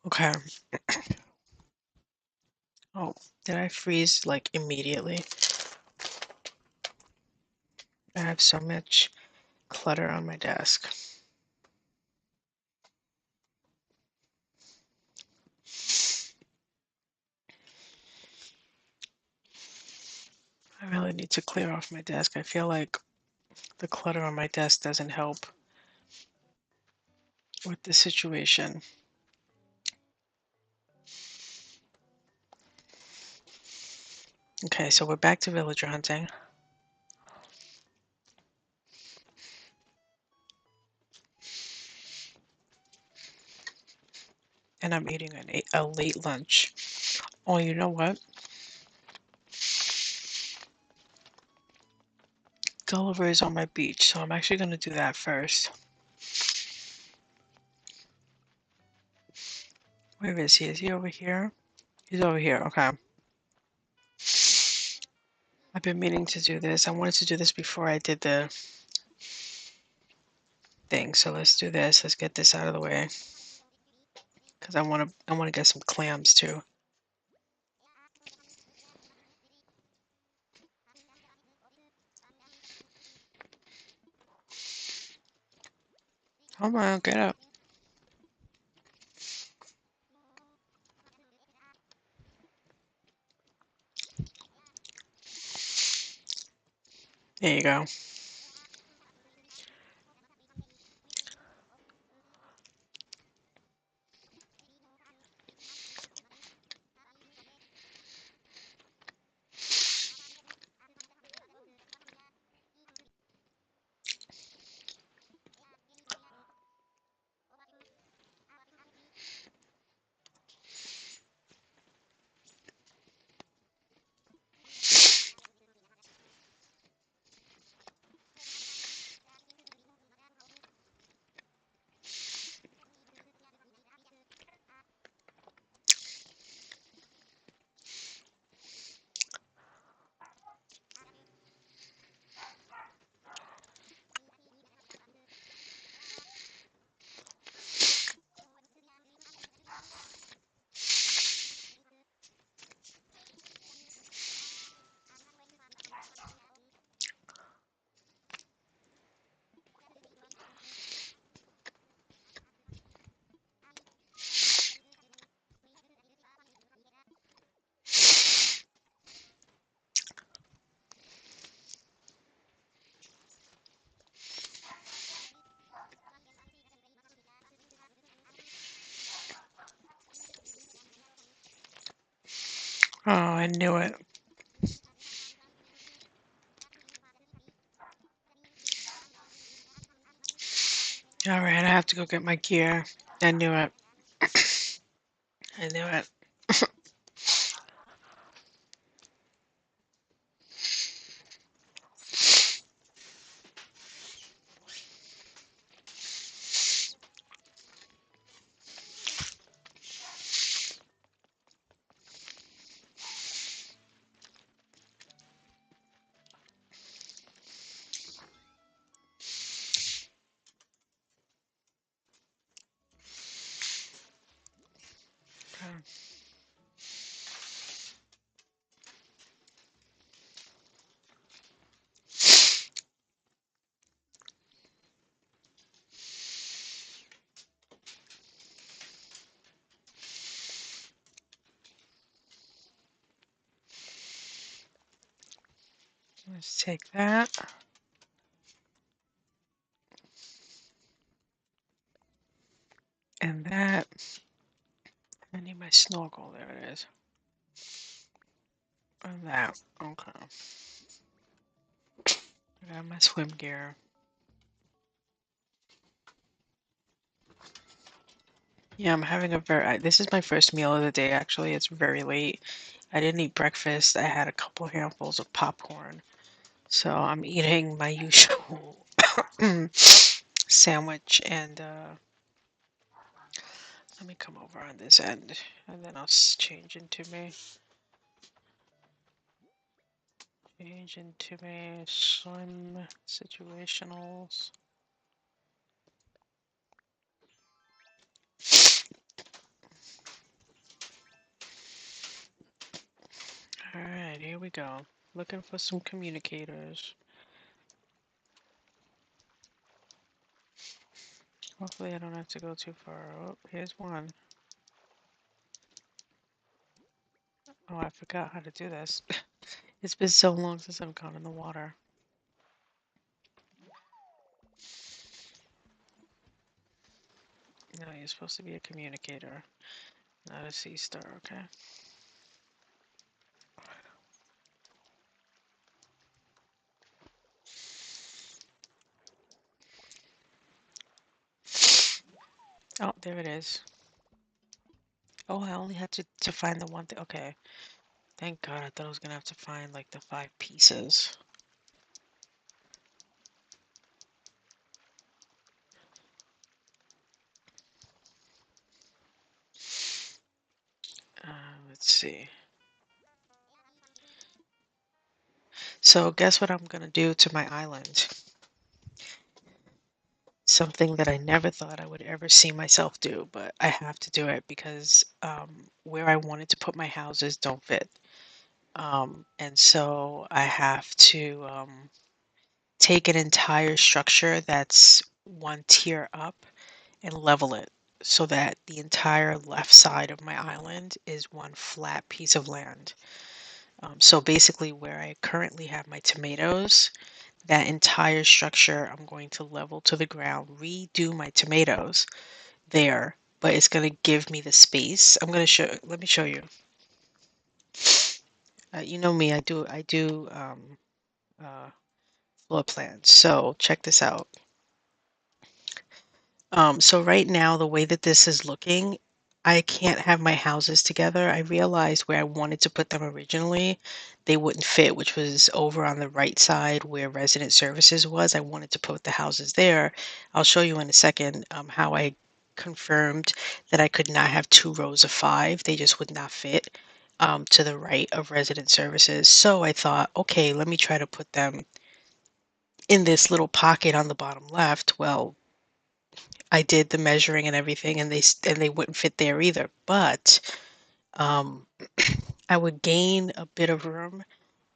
Okay. Oh, did I freeze like immediately? I have so much clutter on my desk. I really need to clear off my desk. I feel like the clutter on my desk doesn't help with the situation. Okay, so we're back to villager hunting. And I'm eating a late lunch. Oh, you know what? Gulliver is on my beach, so I'm actually going to do that first. Where is he? Is he over here? He's over here. Okay. I've been meaning to do this. I wanted to do this before I did the thing. So let's do this. Let's get this out of the way. Because I want to get some clams too. Come on, get up. There you go. Oh, I knew it. All right, I have to go get my gear. I knew it. I knew it. Let's take that. And that. I need my snorkel. There it is. And that. Okay. I got my swim gear. Yeah, I'm having this is my first meal of the day, actually. It's very late. I didn't eat breakfast. I had a couple handfuls of popcorn. So I'm eating my usual sandwich and let me come over on this end and then I'll change into my swim situationals. we go. Looking for some communicators. Hopefully I don't have to go too far. Oh, here's one. Oh, I forgot how to do this. It's been so long since I've gone in the water. No, you're supposed to be a communicator, not a sea star, okay? Oh, there it is. Oh, I only had to find the one thing. Okay. Thank God. I thought I was gonna have to find like the 5 pieces. Let's see. So guess what I'm gonna do to my island? Something that I never thought I would ever see myself do, but I have to do it because where I wanted to put my houses don't fit. And so I have to take an entire structure that's one tier up and level it so that the entire left side of my island is one flat piece of land. So basically, where I currently have my tomatoes, that entire structure I'm going to level to the ground, redo my tomatoes there, but it's going to give me the space. I'm going to show, let me show you. You know me, I do uh, floor plans. So check this out. So right now, the way that this is looking, I can't have my houses together. I realized where I wanted to put them originally, they wouldn't fit, which was over on the right side where resident services was. I wanted to put the houses there. I'll show you in a second how I confirmed that I could not have 2 rows of 5. They just would not fit to the right of resident services. So I thought, okay, let me try to put them in this little pocket on the bottom left. Well, I did the measuring and everything, and they wouldn't fit there either. But um, I would gain a bit of room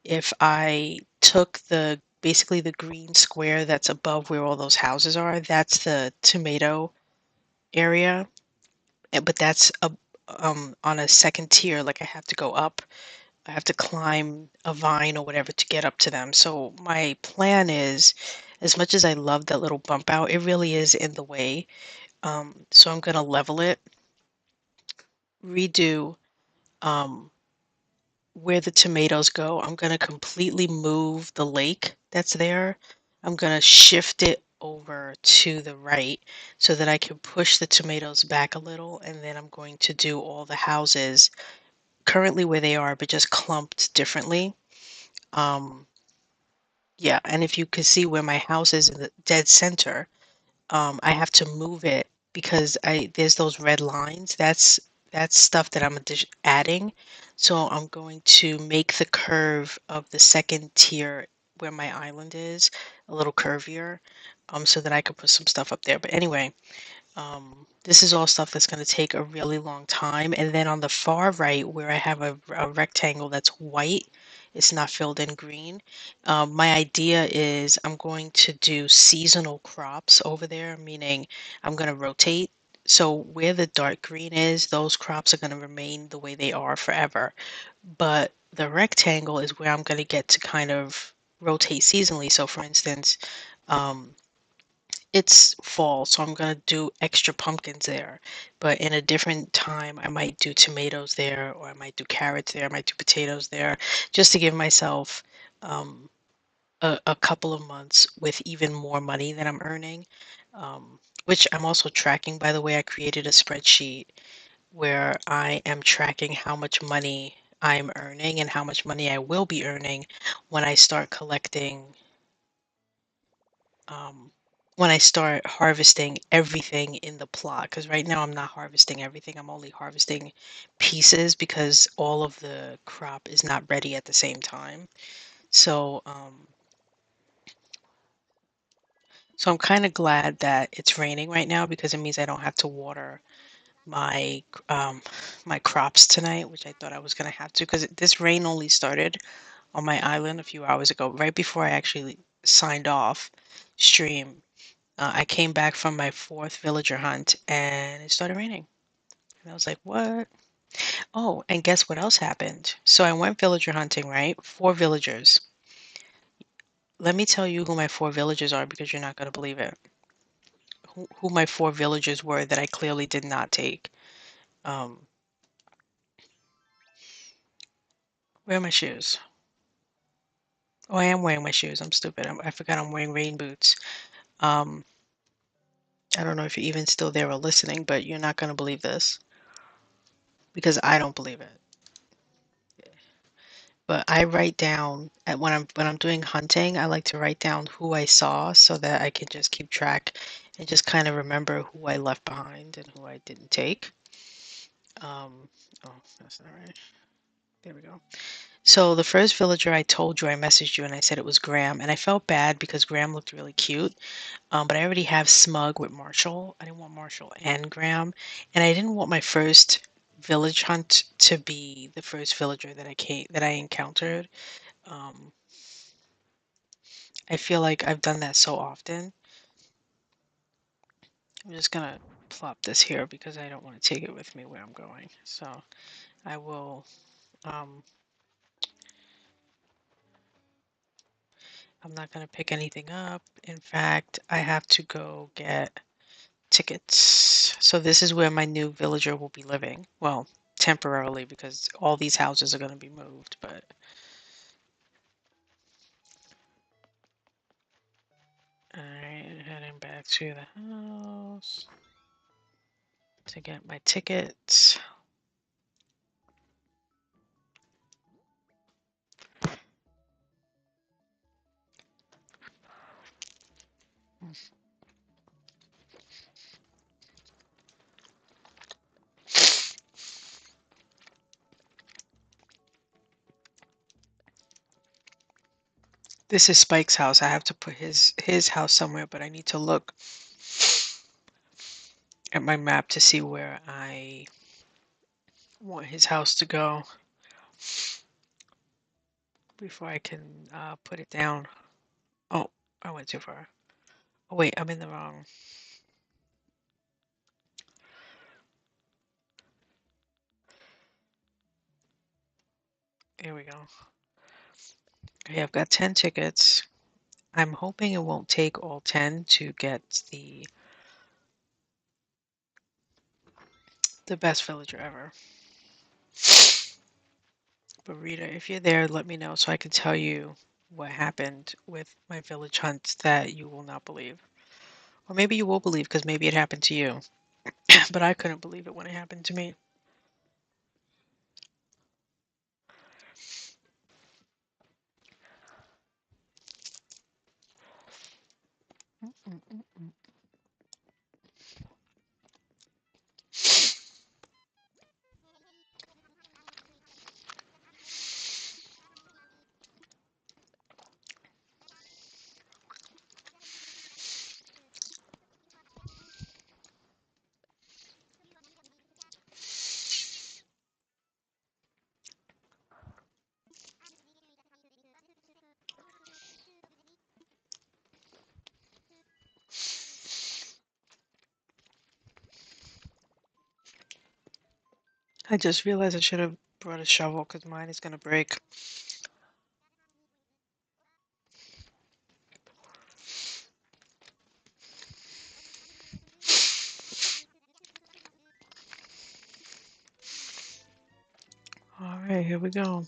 if I took the basically the green square that's above where all those houses are. That's the tomato area, but that's on a second tier. Like I have to go up. I have to climb a vine or whatever to get up to them. So my plan is, as much as I love that little bump out, it really is in the way. So I'm gonna level it, redo um, where the tomatoes go. I'm going to completely move the lake that's there. I'm going to shift it over to the right so that I can push the tomatoes back a little. And then I'm going to do all the houses currently where they are, but just clumped differently. Um, yeah, and if you could see where my house is in the dead center, I have to move it because I there's those red lines. That's stuff that I'm adding. So I'm going to make the curve of the second tier where my island is a little curvier, so that I could put some stuff up there. But anyway, this is all stuff that's going to take a really long time. And then on the far right, where I have a rectangle that's white, it's not filled in green. My idea is I'm going to do seasonal crops over there, meaning I'm going to rotate. So where the dark green is, those crops are going to remain the way they are forever. But the rectangle is where I'm going to get to kind of rotate seasonally. So for instance, um, it's fall, so I'm gonna do extra pumpkins there. But in a different time, I might do tomatoes there, or I might do carrots there, I might do potatoes there, just to give myself um, a couple of months with even more money than I'm earning. Which I'm also tracking, by the way. I created a spreadsheet where I am tracking how much money I'm earning and how much money I will be earning when I start collecting um, when I start harvesting everything in the plot. Because right now I'm not harvesting everything. I'm only harvesting pieces because all of the crop is not ready at the same time. So, so I'm kind of glad that it's raining right now because it means I don't have to water my my crops tonight, which I thought I was gonna have to because this rain only started on my island a few hours ago, right before I actually signed off stream. I came back from my fourth villager hunt and it started raining. And I was like, what? Oh, and guess what else happened? So I went villager hunting, right? Four villagers. Let me tell you who my four villagers are because you're not going to believe it. Who my four villagers were that I clearly did not take. Um, where are my shoes? Oh, I am wearing my shoes. I'm stupid. I forgot I'm wearing rain boots. Um, I don't know if you're even still there or listening, but you're not going to believe this because I don't believe it. But I write down when I'm doing hunting, I like to write down who I saw so that I can just keep track and just kind of remember who I left behind and who I didn't take. Um, oh, that's not right. There we go. So the first villager I told you, I messaged you and I said it was Graham, and I felt bad because Graham looked really cute. But I already have Smug with Marshall. I didn't want Marshall and Graham, and I didn't want my first village hunt to be the first villager that I encountered. Um, I feel like I've done that so often. I'm just gonna plop this here because I don't want to take it with me where I'm going. So I will. Um, I'm not gonna pick anything up. In fact, I have to go get tickets. So this is where my new villager will be living. Well, temporarily because all these houses are gonna be moved, but alright, heading back to the house to get my tickets. This is Spike's house. I have to put his house somewhere, but I need to look at my map to see where I want his house to go before I can put it down. Oh, I went too far. Oh wait, I'm in the wrong. Here we go. Okay, I've got 10 tickets. I'm hoping it won't take all 10 to get the best villager ever. But Rita, if you're there, let me know so I can tell you what happened with my village hunt that you will not believe. Or maybe you will believe because maybe it happened to you. But I couldn't believe it when it happened to me. Mm-mm-mm. I just realized I should have brought a shovel because mine is going to break. All right, here we go.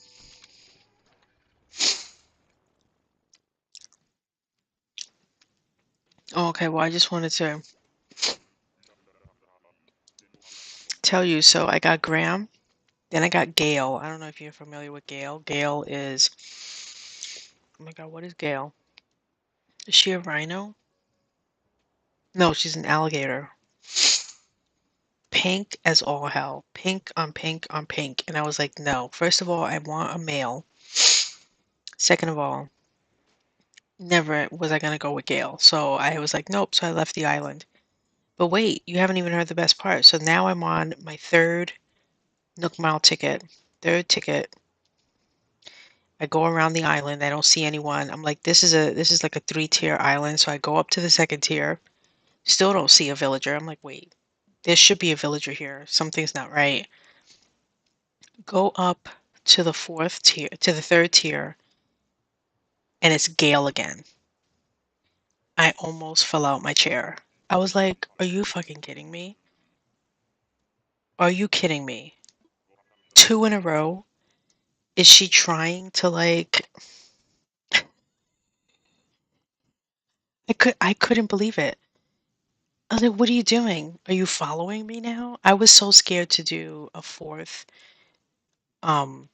Oh, okay, well, I just wanted to tell you. So I got Graham, then I got Gail. I don't know if you're familiar with Gail. Gail is, oh my God, what is Gail? Is she a rhino? No, she's an alligator. Pink as all hell. Pink on pink on pink. And I was like, no. First of all, I want a male. Second of all, never was I going to go with Gail. So I was like, nope. So I left the island. But wait, you haven't even heard the best part. So now I'm on my third Nook Mile ticket. Third ticket. I go around the island. I don't see anyone. I'm like, this is like a three-tier island. So I go up to the second tier. Still don't see a villager. I'm like, wait, there should be a villager here. Something's not right. Go up to the fourth tier, to the third tier, and it's Gale again. I almost fell out my chair. I was like, are you fucking kidding me? Are you kidding me? Two in a row? Is she trying to like I couldn't believe it. I was like, what are you doing? Are you following me now? I was so scared to do um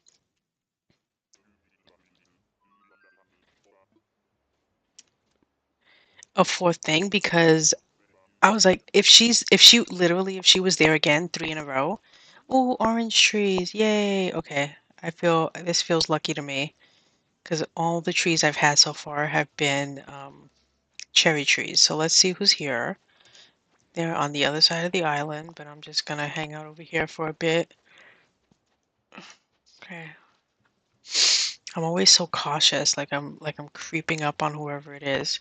a fourth thing because I was like, if she was there again, three in a row. Oh, orange trees, yay. Okay. I feel this feels lucky to me because all the trees I've had so far have been cherry trees. So let's see who's here. They're on the other side of the island, but I'm just gonna hang out over here for a bit. Okay. I'm always so cautious, like I'm creeping up on whoever it is.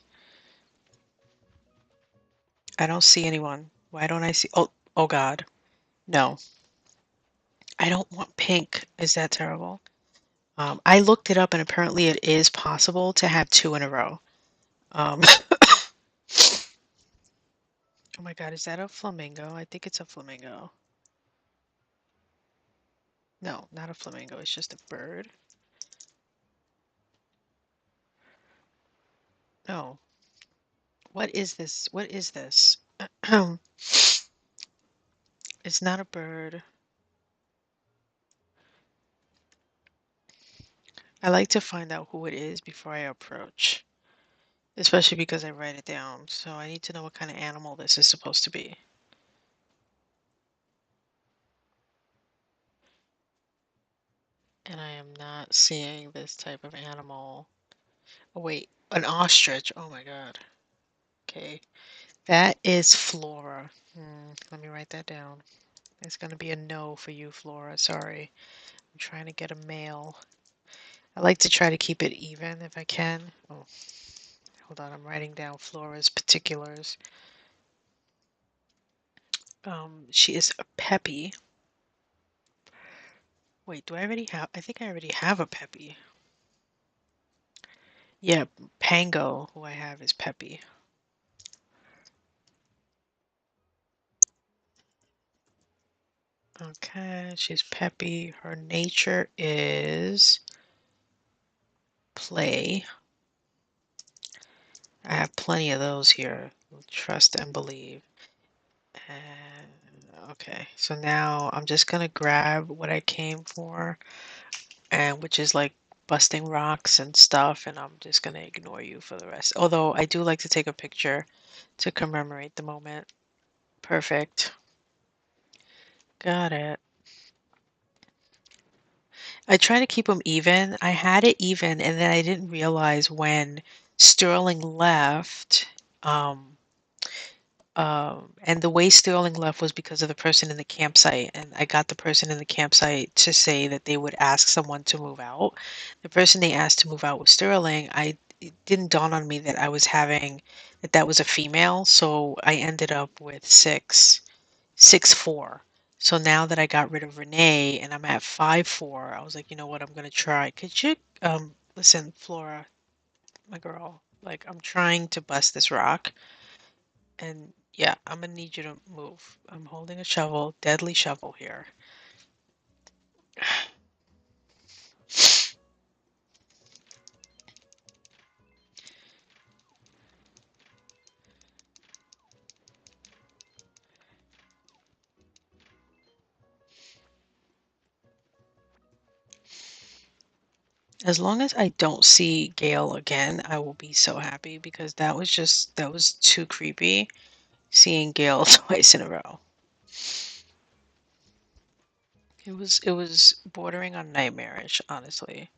I don't see anyone. Why don't I see? Oh, oh God. No. I don't want pink. Is that terrible? I looked it up and apparently it is possible to have two in a row. Oh my God, is that a flamingo? I think it's a flamingo. No, not a flamingo. It's just a bird. No. What is this? What is this? It's not a bird. I like to find out who it is before I approach, especially because I write it down. So I need to know what kind of animal this is supposed to be. And I am not seeing this type of animal. Oh, wait, an ostrich. Oh my God. Okay. That is Flora. Let me write that down. It's going to be a no for you, Flora. Sorry. I'm trying to get a male. I like to try to keep it even if I can. Oh, hold on. I'm writing down Flora's particulars. She is a peppy. Wait, do I already have? I think I already have a peppy. Yeah, Pango, who I have, is peppy. Okay, she's peppy. Her nature is play. I have plenty of those here. Trust and believe. And okay, so now I'm just gonna grab what I came for, and which is like busting rocks and stuff, and I'm just gonna ignore you for the rest. Although I do like to take a picture to commemorate the moment. Perfect. Got it. I try to keep them even. I had it even, and then I didn't realize when Sterling left. Um, and the way Sterling left was because of the person in the campsite. And I got the person in the campsite to say that they would ask someone to move out. The person they asked to move out was Sterling. It didn't dawn on me that I was having that was a female. So I ended up with 6'4". So now that I got rid of Renee and I'm at 5'4", I was like, you know what, I'm gonna try. Could you listen, Flora, my girl, like I'm trying to bust this rock and yeah, I'm gonna need you to move. I'm holding a shovel, deadly shovel here. As long as I don't see Gail again, I will be so happy because that was too creepy seeing Gail twice in a row. It was bordering on nightmarish, honestly.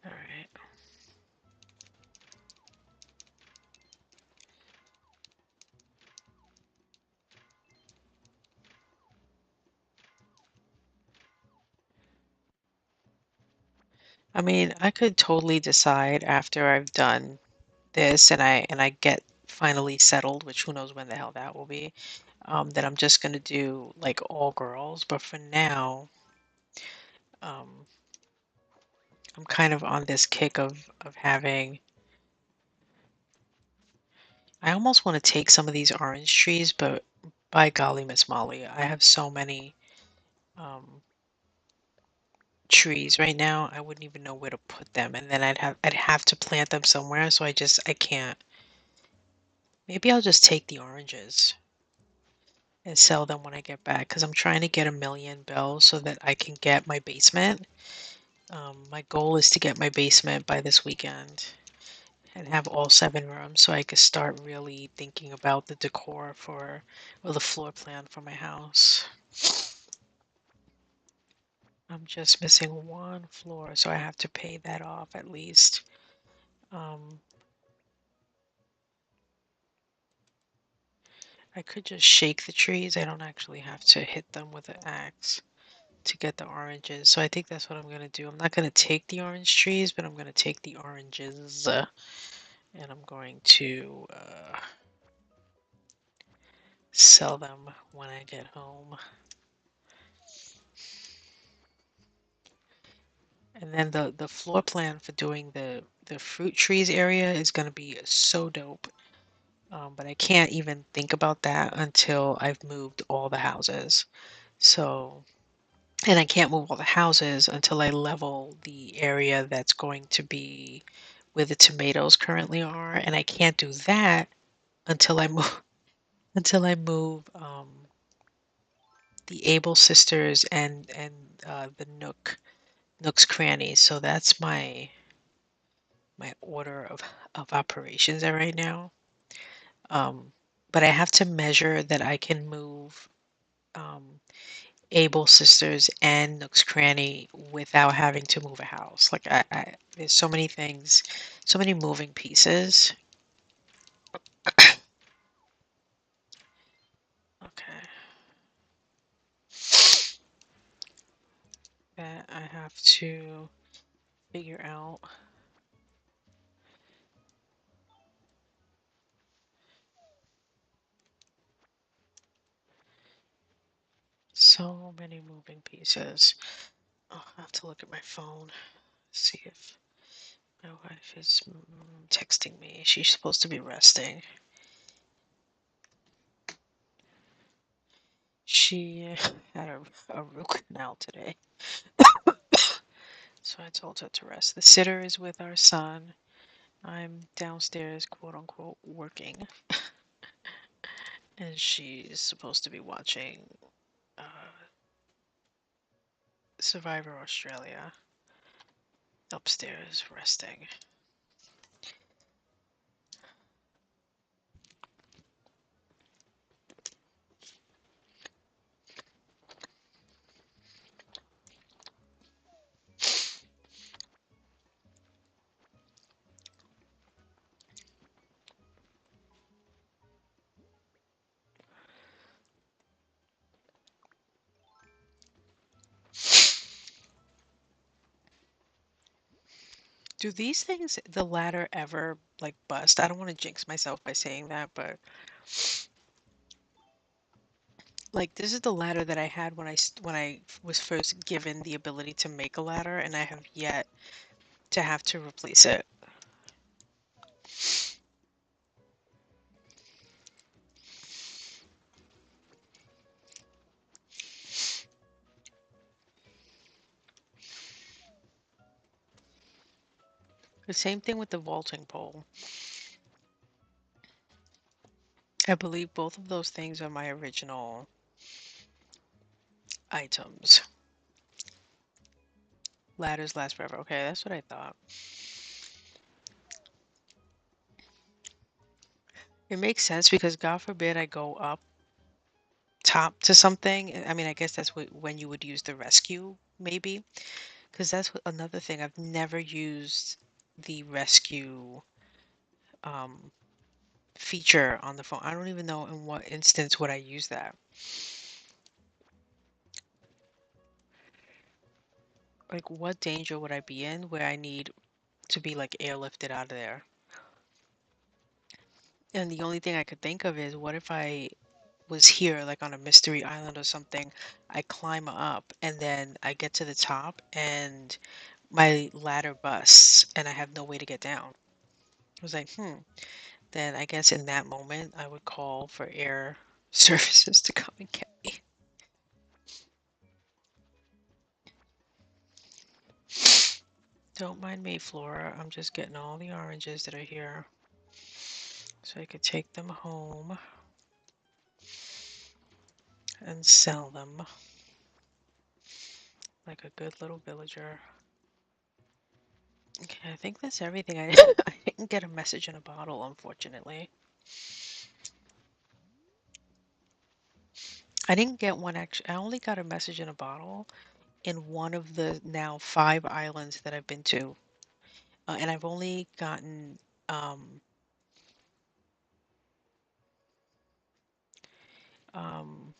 All right. I mean, I could totally decide after I've done this and I get finally settled, which who knows when the hell that will be, that I'm just gonna do like all girls. But for now, um, I'm kind of on this kick of having. I almost want to take some of these orange trees, but by golly, Miss Molly, I have so many um, trees right now. I wouldn't even know where to put them, and then I'd have to plant them somewhere. So I can't. Maybe I'll just take the oranges and sell them when I get back because I'm trying to get a million bells so that I can get my basement. My goal is to get my basement by this weekend and have all 7 rooms so I could start really thinking about the decor for or the floor plan for my house. I'm just missing one floor, so I have to pay that off at least. Um, I could just shake the trees. I don't actually have to hit them with an axe to get the oranges. So I think that's what I'm going to do. I'm not going to take the orange trees, but I'm going to take the oranges and I'm going to sell them when I get home. And then the floor plan for doing the fruit trees area is going to be so dope. But I can't even think about that until I've moved all the houses. So, and I can't move all the houses until I level the area that's going to be where the tomatoes currently are, and I can't do that until I move until I move the Able Sisters and the Nook's Crannies. So that's my order of operations at right now. Um, but I have to measure that I can move um, Able Sisters and Nook's Cranny without having to move a house. Like there's so many things, so many moving pieces. Okay, that I have to figure out. So many moving pieces. Oh, I have to look at my phone, see if my wife is texting me. She's supposed to be resting. She had a root canal today, so I told her to rest. The sitter is with our son. I'm downstairs, quote unquote, working, and she's supposed to be watching uh, Survivor Australia upstairs, resting. Do these things, the ladder, ever like bust? I don't want to jinx myself by saying that, but like this is the ladder that I had when I was first given the ability to make a ladder, and I have yet to have to replace it. The same thing with the vaulting pole. I believe both of those things are my original items. Ladders last forever. Okay, that's what I thought. It makes sense because God forbid I go up top to something. I mean, I guess that's when you would use the rescue, maybe, because that's another thing. I've never used the rescue um, feature on the phone. I don't even know in what instance would I use that. Like, what danger would I be in where I need to be like airlifted out of there? And the only thing I could think of is what if I was here, like on a mystery island or something? I climb up and then I get to the top and my ladder busts and I have no way to get down. I was like, then I guess in that moment I would call for air services to come and get me. Don't mind me, Flora. I'm just getting all the oranges that are here so I could take them home and sell them like a good little villager. Okay, I think that's everything. I didn't get a message in a bottle, unfortunately. I didn't get one actually. I only got a message in a bottle in one of the now 5 islands that I've been to. And I've only gotten, um, um,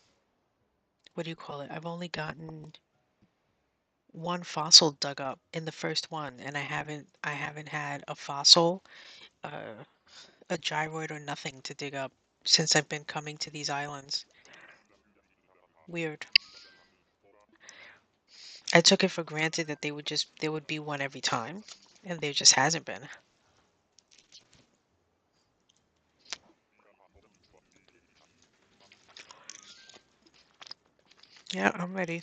what do you call it? I've only gotten one fossil dug up in the first one, and I haven't had a fossil, uh, a gyroid or nothing to dig up since I've been coming to these islands. Weird. I took it for granted that there would be one every time, and there just hasn't been. Yeah, I'm ready.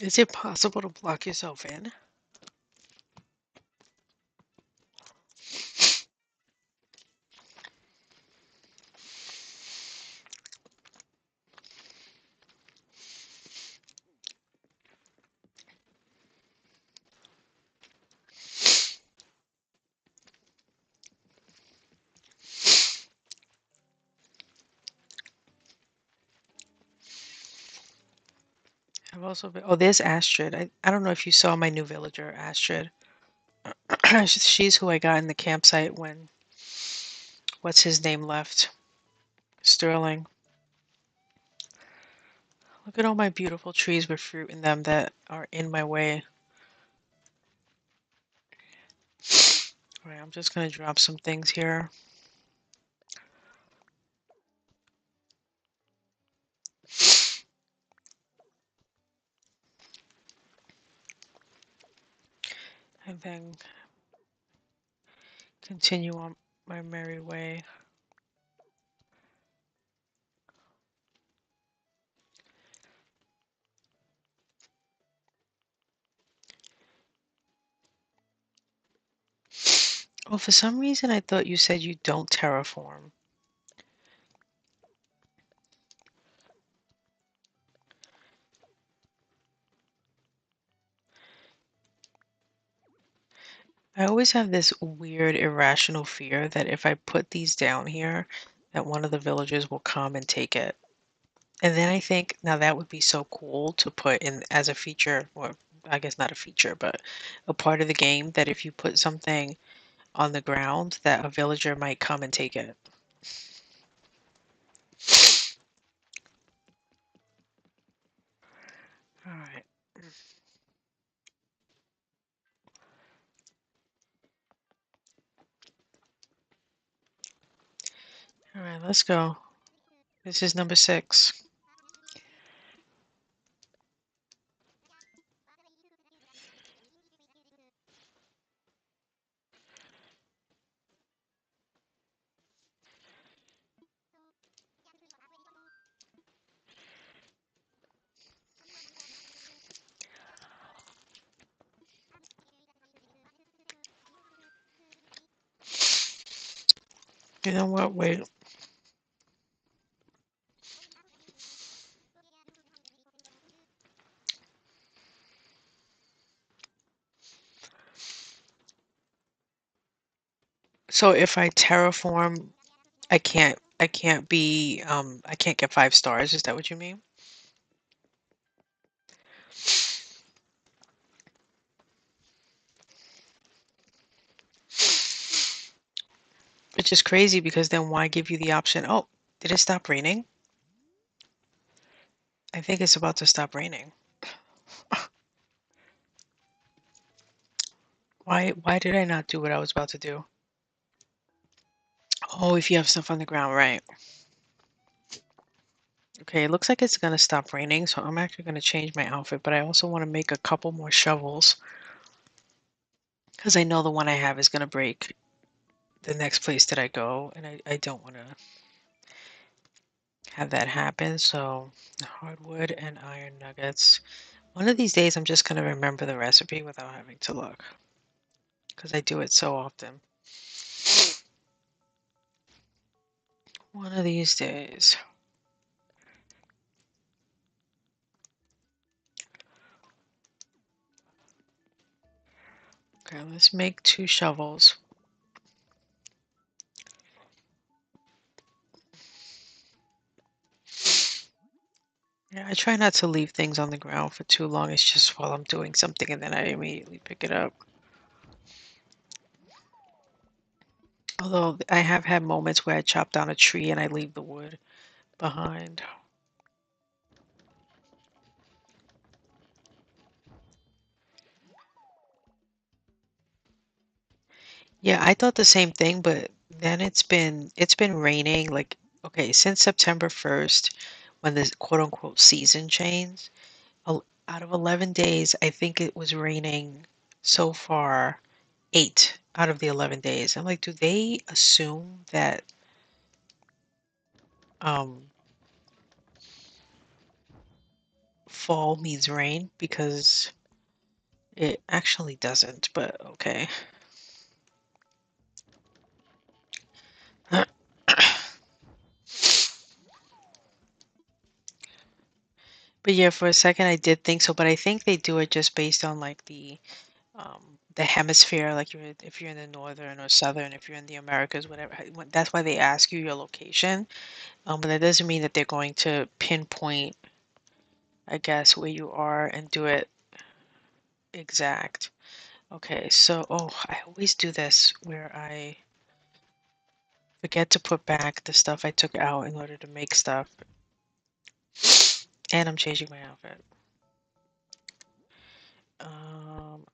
Is it possible to block yourself in? I've also been. Oh, there's Astrid. I don't know if you saw my new villager, Astrid. She's who I got in the campsite when what's his name left? Sterling. Look at all my beautiful trees with fruit in them that are in my way. All right, I'm just gonna drop some things here. And then continue on my merry way. Oh, for some reason I thought you said you don't terraform. I always have this weird irrational fear that if I put these down here, that one of the villagers will come and take it. And then I think, now that would be so cool to put in as a feature, or I guess not a feature, but a part of the game that if you put something on the ground, that a villager might come and take it. All right. All right, let's go. This is number 6. You know what? Wait. So if I terraform, I can't get 5 stars. Is that what you mean? Which is crazy because then why give you the option? Oh, did it stop raining? I think it's about to stop raining. Why did I not do what I was about to do? Oh, if you have stuff on the ground, right. Okay, it looks like it's gonna stop raining, so I'm actually gonna change my outfit, but I also want to make a couple more shovels because I know the one I have is gonna break the next place that I go, and I don't want to have that happen. So hardwood and iron nuggets. One of these days, I'm just gonna remember the recipe without having to look because I do it so often. One of these days. Okay, let's make 2 shovels. Yeah, I try not to leave things on the ground for too long. It's just while I'm doing something and then I immediately pick it up. Although I have had moments where I chop down a tree and I leave the wood behind. Yeah, I thought the same thing, but then it's been raining like okay, since September 1st when the quote unquote season changed, out of 11 days, I think it was raining so far 8 out of the 11 days. I'm like, do they assume that um fall means rain? Because it actually doesn't, but okay. But yeah, for a second I did think so, but I think they do it just based on like the hemisphere, like if you're in the northern or southern, if you're in the Americas, whatever. That's why they ask you your location. But that doesn't mean that they're going to pinpoint, I guess, where you are and do it exact. Okay, so I always do this where I forget to put back the stuff I took out in order to make stuff, and I'm changing my outfit.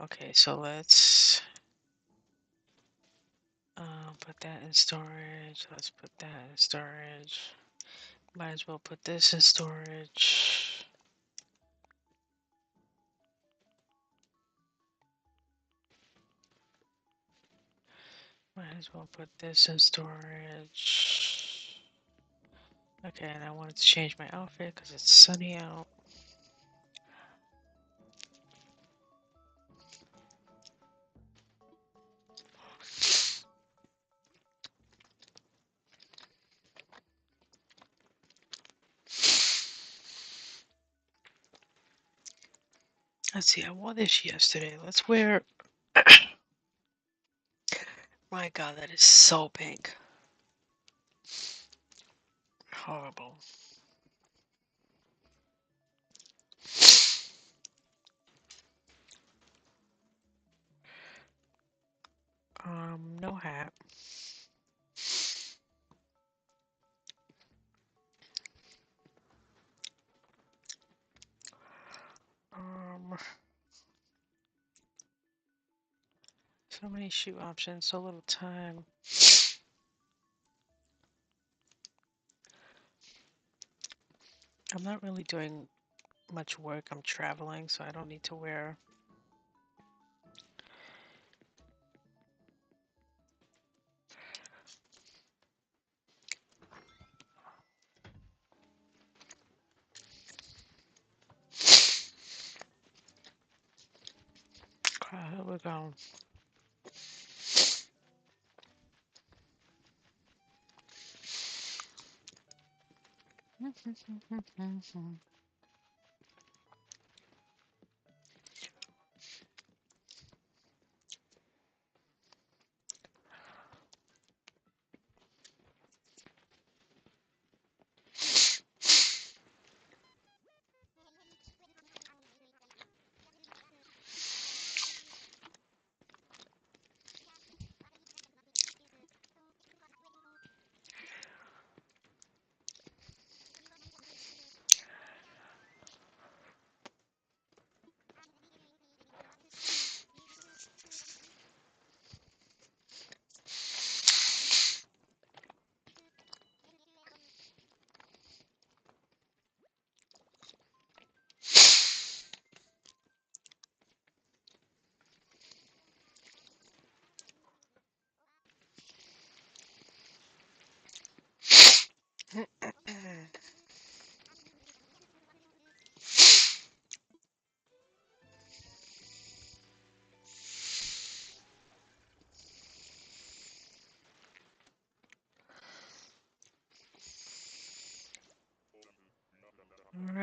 Okay, so let's put that in storage. Let's put that in storage. Might as well put this in storage. Might as well put this in storage. Okay, and I wanted to change my outfit because it's sunny out. Let's see, I wore this yesterday. Let's wear. My God, that is so pink. Horrible. No hat. Um, so many shoe options, so little time. I'm not really doing much work. I'm traveling, so I don't need to wear. Here we go.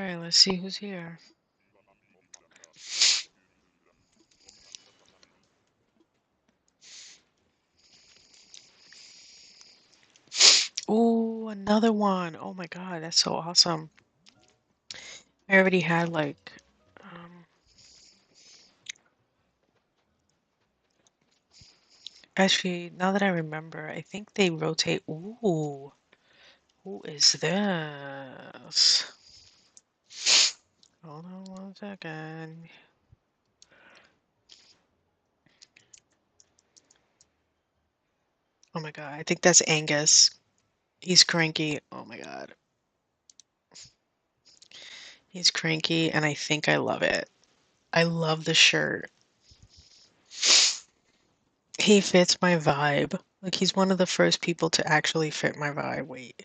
right, let's see who's here. Oh, another one. Oh my God, that's so awesome. I already had like, um, actually, now that I remember, I think they rotate. Ooh, who is this? Hold on one second. Oh my God, I think that's Angus. He's cranky. Oh my God. He's cranky, and I think I love it. I love the shirt. He fits my vibe. Like, he's one of the first people to actually fit my vibe. Wait.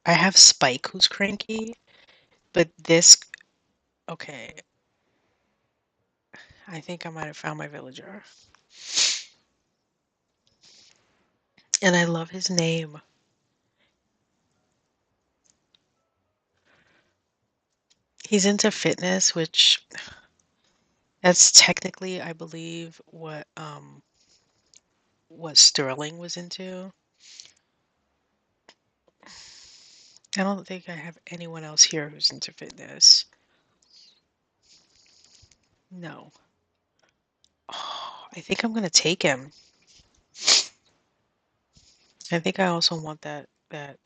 I have Spike who's cranky, but this. Okay, I think I might have found my villager. And I love his name. He's into fitness, which that's technically, I believe, what Sterling was into. I don't think I have anyone else here who's into fitness. No. Oh, I think I'm gonna take him. I think I also want that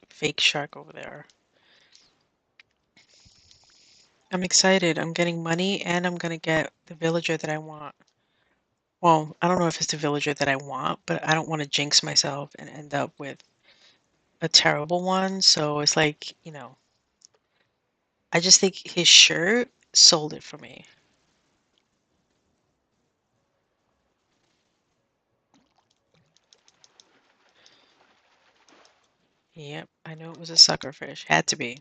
fake shark over there. I'm excited. I'm getting money and I'm gonna get the villager that I want. Well, I don't know if it's the villager that I want, but I don't want to jinx myself and end up with a terrible one. So it's like, I just think his shirt sold it for me. Yep, I knew it was a sucker fish. Had to be.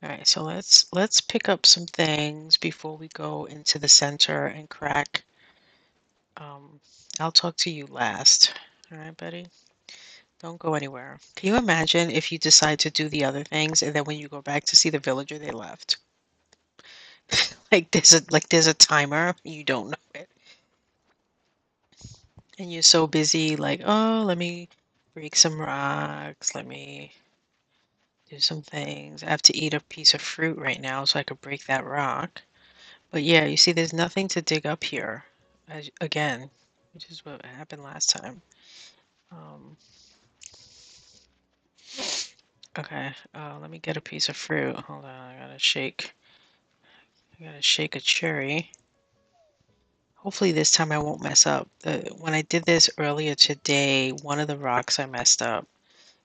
All right, so let's pick up some things before we go into the center and crack. Um, I'll talk to you last. All right, buddy? Don't go anywhere. Can you imagine if you decide to do the other things and then when you go back to see the villager, they left? Like there's a timer, you don't know it. And you're so busy, like, oh, let me break some rocks, let me do some things. I have to eat a piece of fruit right now so I could break that rock. But yeah, you see, there's nothing to dig up here, again, which is what happened last time. Um, okay, let me get a piece of fruit. Hold on, I gotta shake. I gotta shake a cherry. Hopefully this time I won't mess up. When I did this earlier today, one of the rocks I messed up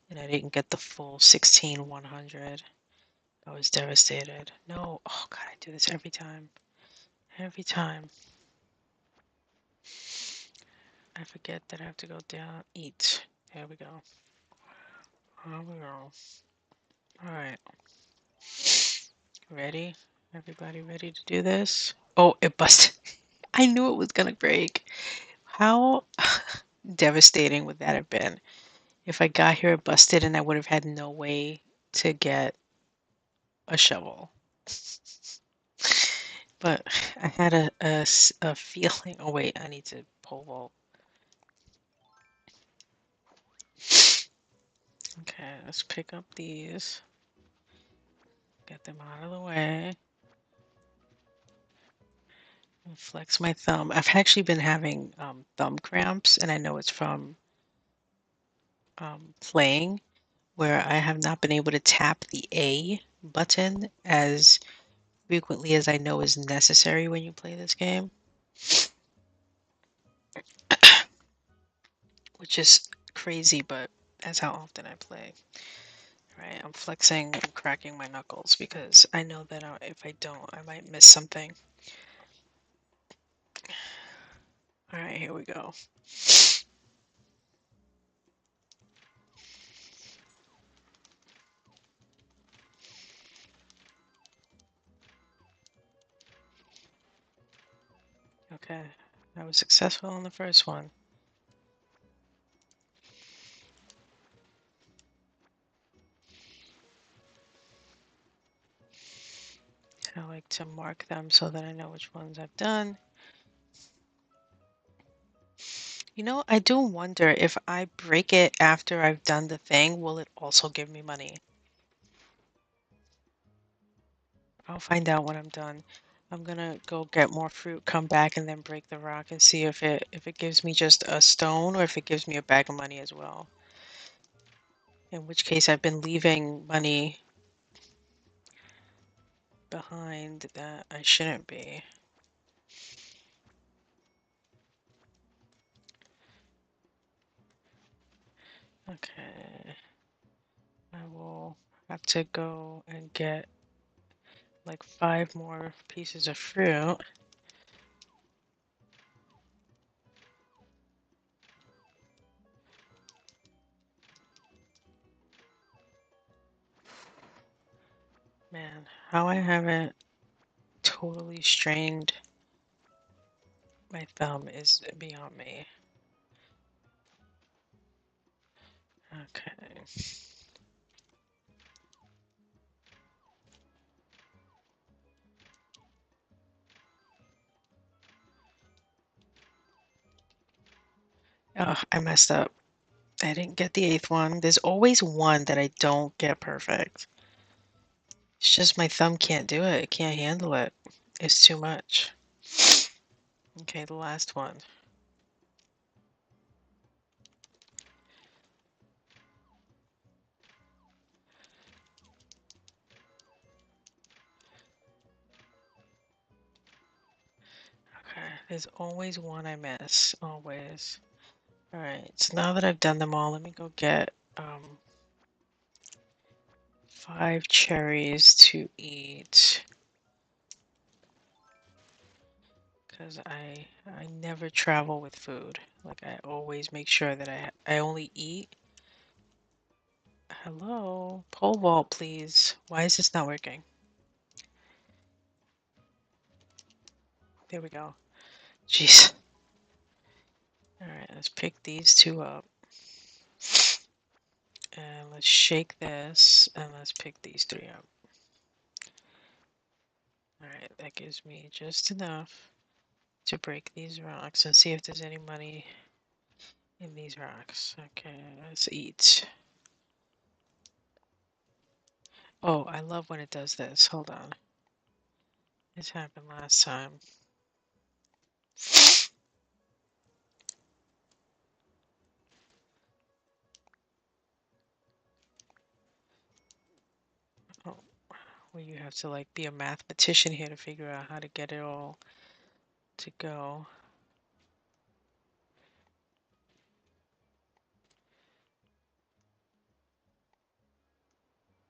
and I didn't get the full 16,100. I was devastated. No, oh God, I do this every time. Every time. I forget that I have to go down, eat. There we go. There we go. All right. Ready? Everybody ready to do this? Oh, it busted. I knew it was gonna break. How devastating would that have been if I got here busted and I would have had no way to get a shovel? But I had a feeling. Oh, wait, I need to pole vault. Okay, let's pick up these, get them out of the way, and flex my thumb. I've actually been having thumb cramps, and I know it's from playing, where I have not been able to tap the A button as frequently as I know is necessary when you play this game, which is crazy, but that's how often I play. Right, I'm flexing and cracking my knuckles because I know that if I don't, I might miss something. All right, here we go. Okay, I was successful on the first one. like to mark them so that I know which ones I've done. You know, I do wonder if I break it after I've done the thing, will it also give me money? I'll find out when I'm done. I'm gonna go get more fruit, come back, and then break the rock and see if it gives me just a stone or if it gives me a bag of money as well. In which case, I've been leaving money behind that I shouldn't be. Okay, I will have to go and get like 5 more pieces of fruit. Man, how I haven't totally strained my thumb is beyond me. Okay. Oh, I messed up. I didn't get the 8th one. There's always one that I don't get perfect. It's just my thumb can't do it. It can't handle it. It's too much. Okay, the last one. Okay, there's always one I miss. Always. Alright, so now that I've done them all, let me go get 5 cherries to eat. Because I never travel with food. Like I always make sure that I only eat. Hello, pole vault, please. Why is this not working? There we go. Jeez. All right, let's pick these 2 up. And let's shake this and let's pick these 3 up. All right, that gives me just enough to break these rocks and see if there's any money in these rocks. Okay, let's eat. Oh, I love when it does this. Hold on. This happened last time. Oh, well, you have to like be a mathematician here to figure out how to get it all to go.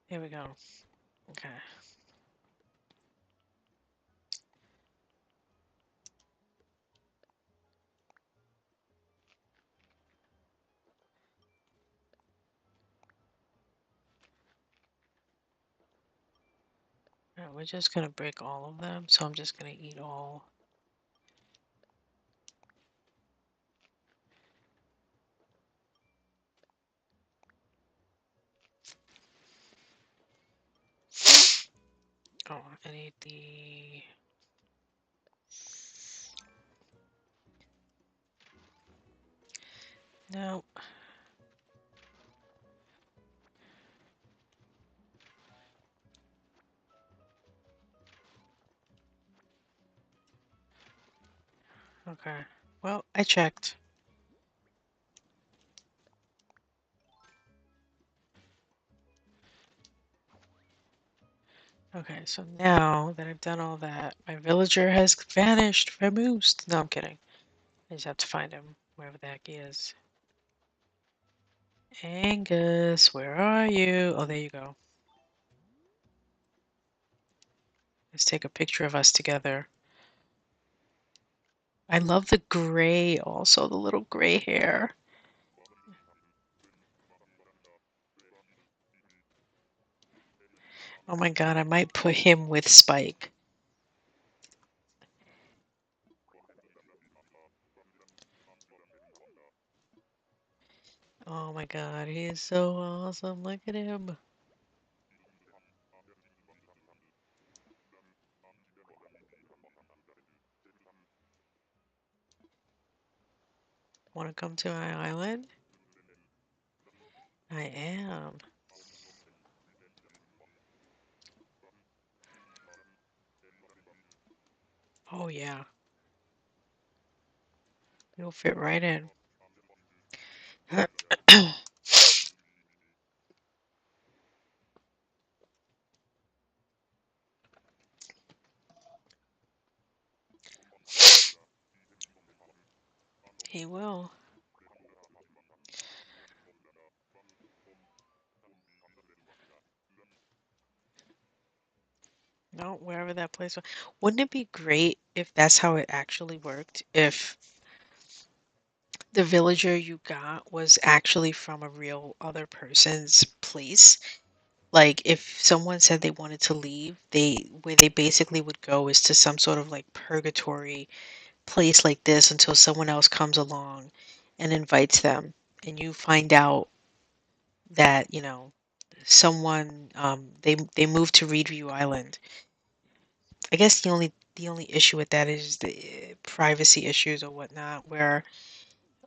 Here we go. Okay. All right, we're just gonna break all of them, so I'm just gonna eat all. Oh, I need the. No. Okay. Well, I checked. Okay, so now that I've done all that, my villager has vanished, vamoosed. No, I'm kidding. I just have to find him, wherever the heck he is. Angus, where are you? Oh, there you go. Let's take a picture of us together. I love the gray also, the little gray hair. Oh my god, I might put him with Spike. Oh my god, he is so awesome. Look at him. Want to come to my island? I am. Oh yeah, you'll fit right in. He will. No, wherever that place was. Wouldn't it be great if that's how it actually worked? If the villager you got was actually from a real other person's place? Like if someone said they wanted to leave, they where they basically would go is to some sort of like purgatory place like this until someone else comes along and invites them, and you find out that, someone they moved to Readview Island. I guess the only issue with that is the privacy issues or whatnot, where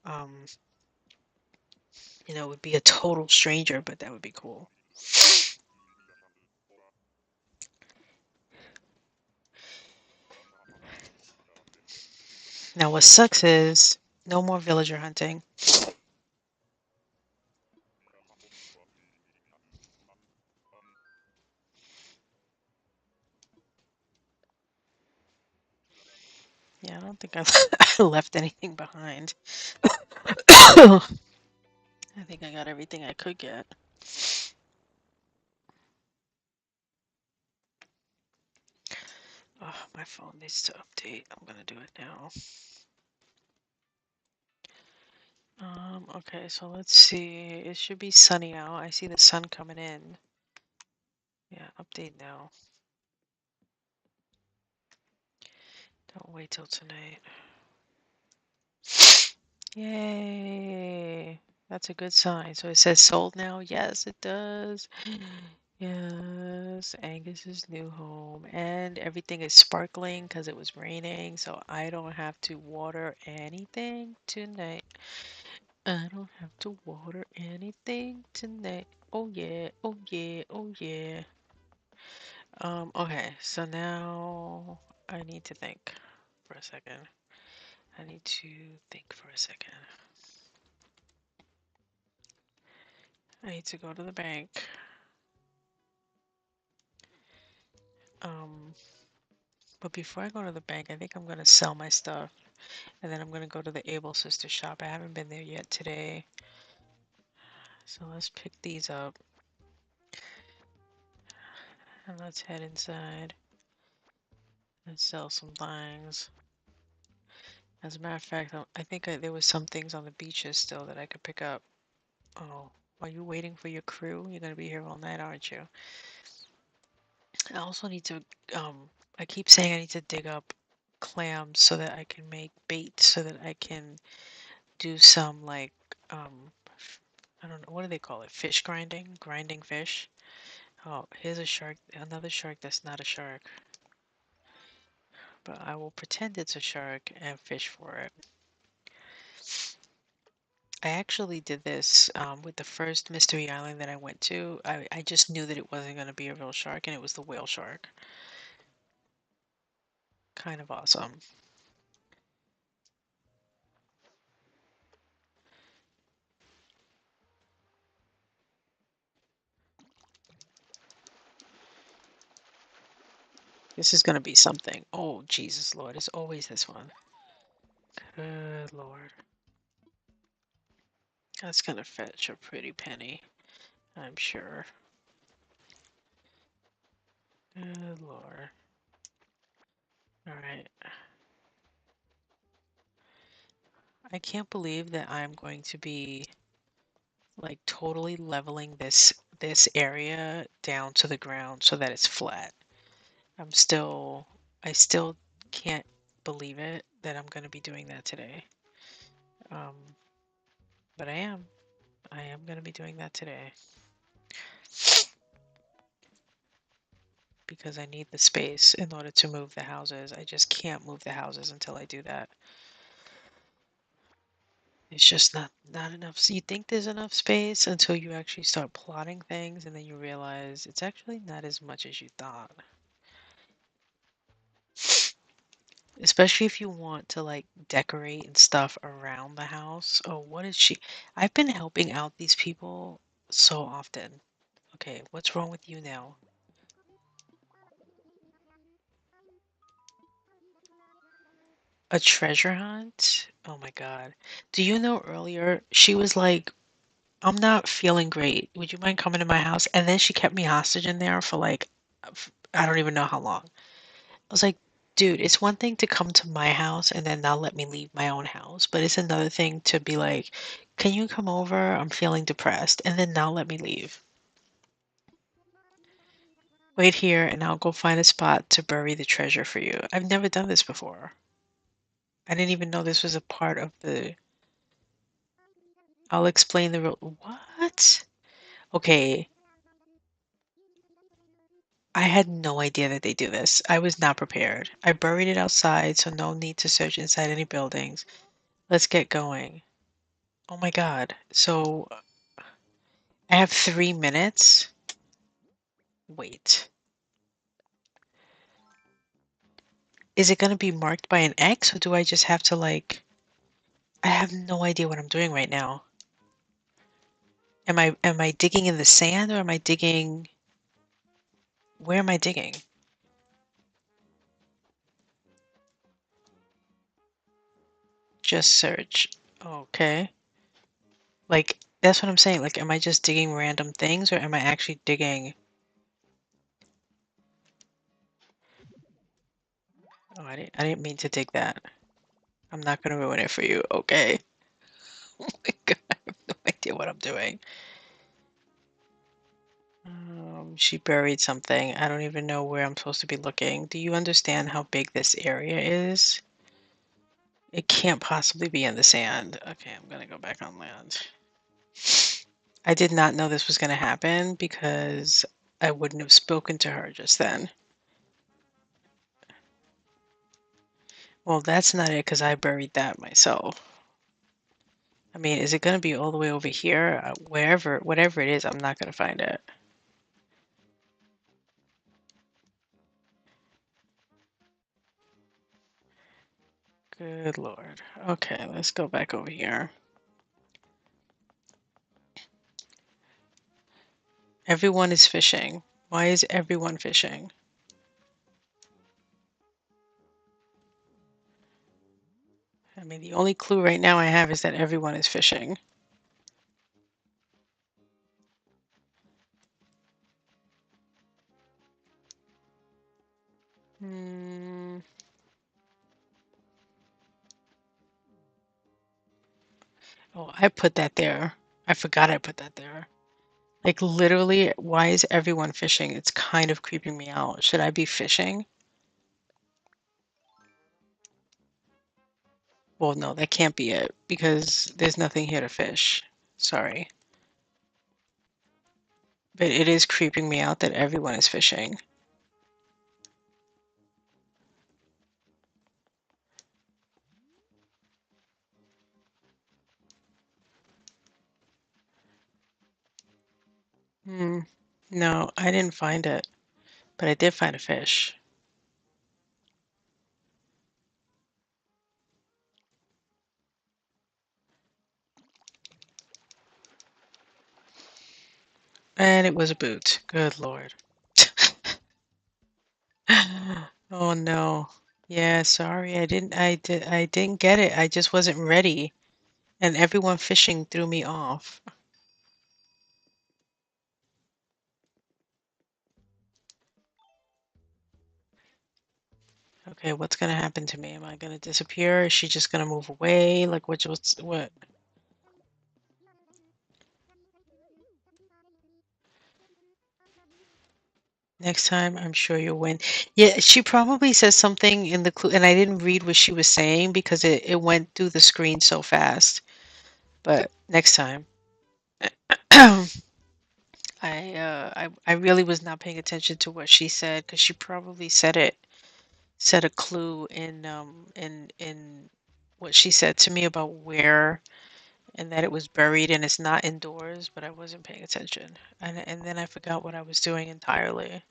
um, it would be a total stranger, but that would be cool. Now, what sucks is no more villager hunting. Yeah, I don't think I I left anything behind. I think I got everything I could get. Oh, my phone needs to update. I'm gonna do it now. Okay, so let's see. It should be sunny now. I see the sun coming in. Yeah, update now. Don't wait till tonight. Yay! That's a good sign. So it says sold now? Yes, it does. Yes, Angus's new home. And everything is sparkling because it was raining, so I don't have to water anything tonight. I don't have to water anything tonight. Oh yeah, oh yeah, oh yeah. Okay, so now I need to think for a second. I need to think for a second. I need to go to the bank. Um, but before I go to the bank, I think I'm gonna sell my stuff, and then I'm gonna go to the Able Sister shop. I haven't been there yet today, so let's pick these up and let's head inside and sell some things. As a matter of fact, I think there was some things on the beaches still that I could pick up. Oh, are you waiting for your crew? You're gonna be here all night, aren't you? I also need to, I keep saying I need to dig up clams so that I can make bait, so that I can do some like, I don't know, what do they call it? Fish grinding? Grinding fish? Oh, here's a shark, another shark that's not a shark, but I will pretend it's a shark and fish for it. I actually did this with the first Mystery Island that I went to. I just knew that it wasn't going to be a real shark, and it was the whale shark. Kind of awesome. This is going to be something. Oh, Jesus Lord, it's always this one. Good Lord. That's going to fetch a pretty penny, I'm sure. Good Lord. All right. I can't believe that I'm going to be like totally leveling this area down to the ground so that it's flat. I'm still I still can't believe it that I'm going to be doing that today. Um, but I am. I am going to be doing that today because I need the space in order to move the houses. I just can't move the houses until I do that. It's just not enough. So you think there's enough space until you actually start plotting things, and then you realize it's actually not as much as you thought. Especially if you want to like decorate and stuff around the house. Oh, what is she? I've been helping out these people so often. Okay, what's wrong with you now? A treasure hunt? Oh my God. Do you know earlier she was like, I'm not feeling great. Would you mind coming to my house? And then she kept me hostage in there for like, I don't even know how long. I was like, dude, it's one thing to come to my house and then not let me leave my own house, but it's another thing to be like, can you come over? I'm feeling depressed, and then not let me leave. Wait here and I'll go find a spot to bury the treasure for you. I've never done this before. I didn't even know this was a part of the. I'll explain the rule. What? Okay, I had no idea that they do this. I was not prepared. I buried it outside, so no need to search inside any buildings. Let's get going. Oh my God. So I have 3 minutes. Wait. Is it going to be marked by an X or do I just have to like I have no idea what I'm doing right now. Am I digging in the sand or am I digging where am I digging? Just search. Okay. Like that's what I'm saying. Like am I just digging random things or am I actually digging Oh, I didn't mean to dig that. I'm not going to ruin it for you. Okay. Oh my God. I have no idea what I'm doing. She buried something. I don't even know where I'm supposed to be looking. Do you understand how big this area is? It can't possibly be in the sand. Okay, I'm gonna go back on land. I did not know this was gonna happen because I wouldn't have spoken to her just then. Well, that's not it because I buried that myself. I mean, is it gonna be all the way over here? Wherever, whatever it is, I'm not gonna find it. Good Lord. Okay, let's go back over here. Everyone is fishing. Why is everyone fishing? I mean, the only clue right now I have is that everyone is fishing. Hmm. Oh, I put that there. I forgot I put that there. Like, literally, why is everyone fishing? It's kind of creeping me out. Should I be fishing? Well, no, that can't be it because there's nothing here to fish. Sorry. But it is creeping me out that everyone is fishing. Hmm. No, I didn't find it, but I did find a fish. And it was a boot. Good Lord. Oh no. Yeah, sorry. I didn't get it. I just wasn't ready. And everyone fishing threw me off. Okay, what's gonna happen to me? Am I gonna disappear? Is she just gonna move away? Like what's what? Next time I'm sure you'll win. Yeah, she probably says something in the clue and I didn't read what she was saying because it went through the screen so fast. But next time. I really was not paying attention to what she said because she probably said a clue in what she said to me about where and that it was buried and it's not indoors, but I wasn't paying attention. And then I forgot what I was doing entirely.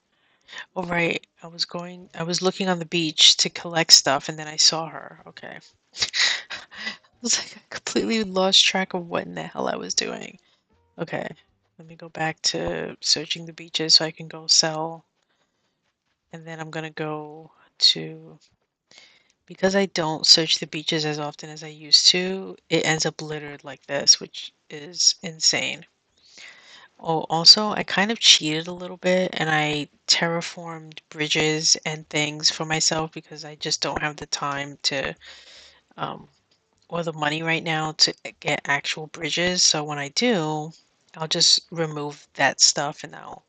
Oh, right. I was looking on the beach to collect stuff and then I saw her. Okay. I was like, I completely lost track of what in the hell I was doing. Okay. Let me go back to searching the beaches so I can go sell. And then I'm gonna go to, because I don't search the beaches as often as I used to, it ends up littered like this, which is insane. Oh, also, I kind of cheated a little bit and I terraformed bridges and things for myself because I just don't have the time to, um, or the money right now to get actual bridges. So when I do, I'll just remove that stuff and I'll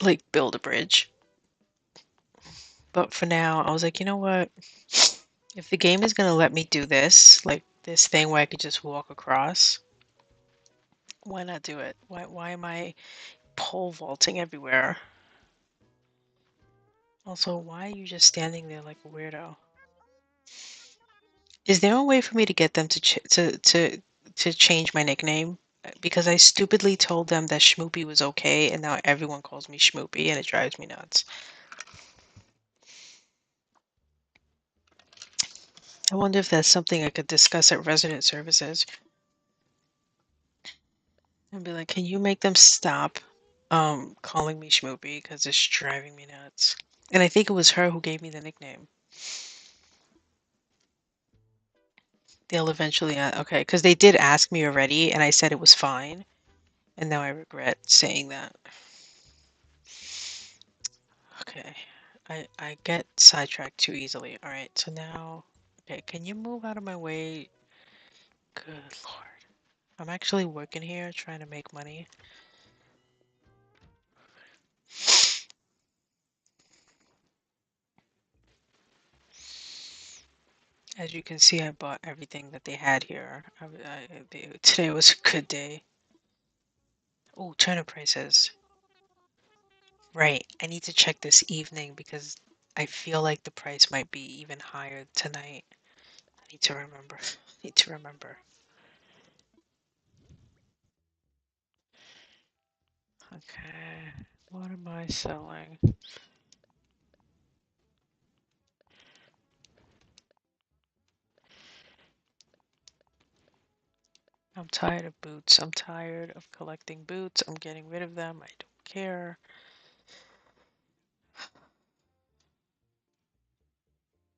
like build a bridge. But for now, I was like, you know what? If the game is gonna let me do this, like this thing where I could just walk across, why not do it? Why am I pole vaulting everywhere? Also, why are you just standing there like a weirdo? Is there a way for me to get them to change my nickname? Because I stupidly told them that Schmoopy was okay, and now everyone calls me Schmoopy, and it drives me nuts. I wonder if that's something I could discuss at resident services and be like, "Can you make them stop calling me Schmoopy because it's driving me nuts?" And I think it was her who gave me the nickname. They'll eventually, okay, because they did ask me already, and I said it was fine, and now I regret saying that. Okay, I get sidetracked too easily. All right, so now, okay, can you move out of my way? Good Lord. I'm actually working here trying to make money. As you can see, I bought everything that they had here. Today was a good day. Oh, turnip prices. Right, I need to check this evening because I feel like the price might be even higher tonight. I need to remember. I need to remember. Okay, what am I selling? I'm tired of boots. I'm tired of collecting boots. I'm getting rid of them. I don't care.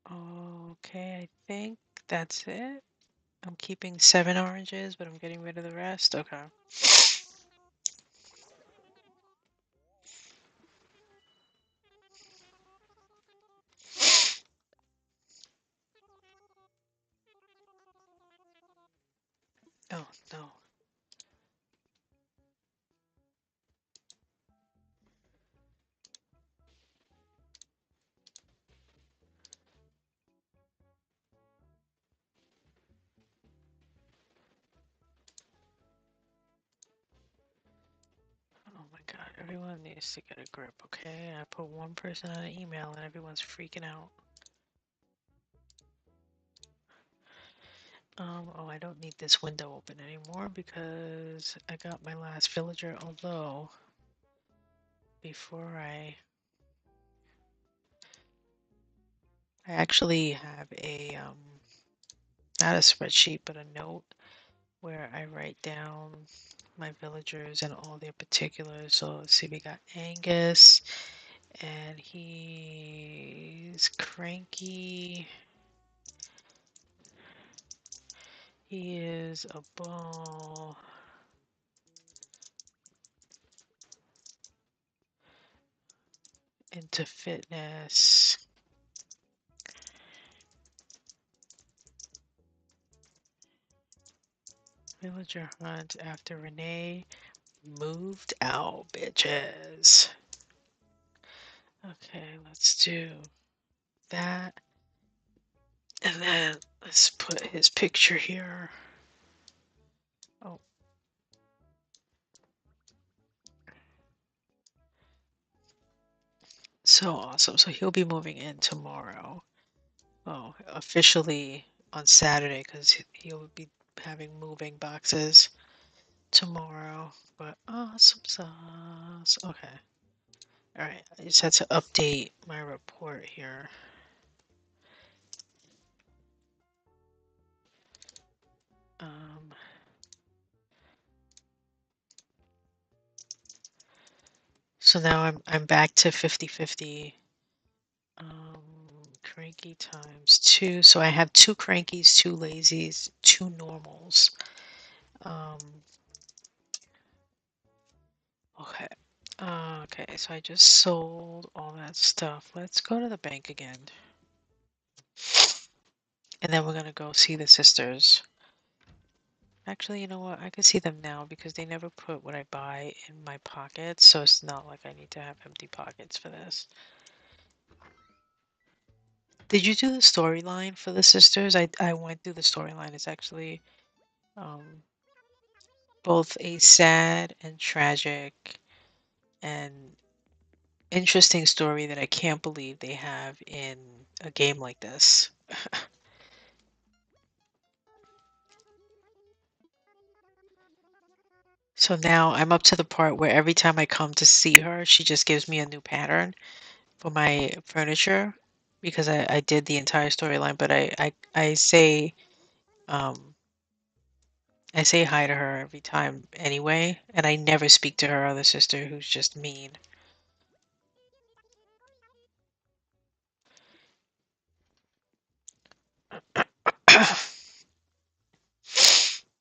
Okay, I think that's it. I'm keeping 7 oranges, but I'm getting rid of the rest. Okay. Oh, no. Oh my God, everyone needs to get a grip, okay? I put one person on an email and everyone's freaking out. Oh, I don't need this window open anymore because I got my last villager, although before I actually have a, not a spreadsheet, but a note where I write down my villagers and all their particulars. So let's see, we got Angus, and he's cranky. He is a ball. Into fitness. Villager hunt after Renee moved out, bitches. Okay, let's do that. And then let's put his picture here. Oh, so awesome. So he'll be moving in tomorrow. Oh, officially on Saturday because he'll be having moving boxes tomorrow. But awesome sauce. Okay. All right. I just had to update my report here. Um, so now I'm back to 50-50. Cranky times two. So I have two crankies, two lazies, two normals. Um, okay. Okay, so I just sold all that stuff. Let's go to the bank again. And then we're gonna go see the sisters. Actually, you know what? I can see them now because they never put what I buy in my pockets, so it's not like I need to have empty pockets for this. Did you do the storyline for the sisters? I went through the storyline. It's actually um, both a sad and tragic and interesting story that I can't believe they have in a game like this. So now I'm up to the part where every time I come to see her, she just gives me a new pattern for my furniture because I did the entire storyline, but um I say hi to her every time anyway, and I never speak to her other sister who's just mean.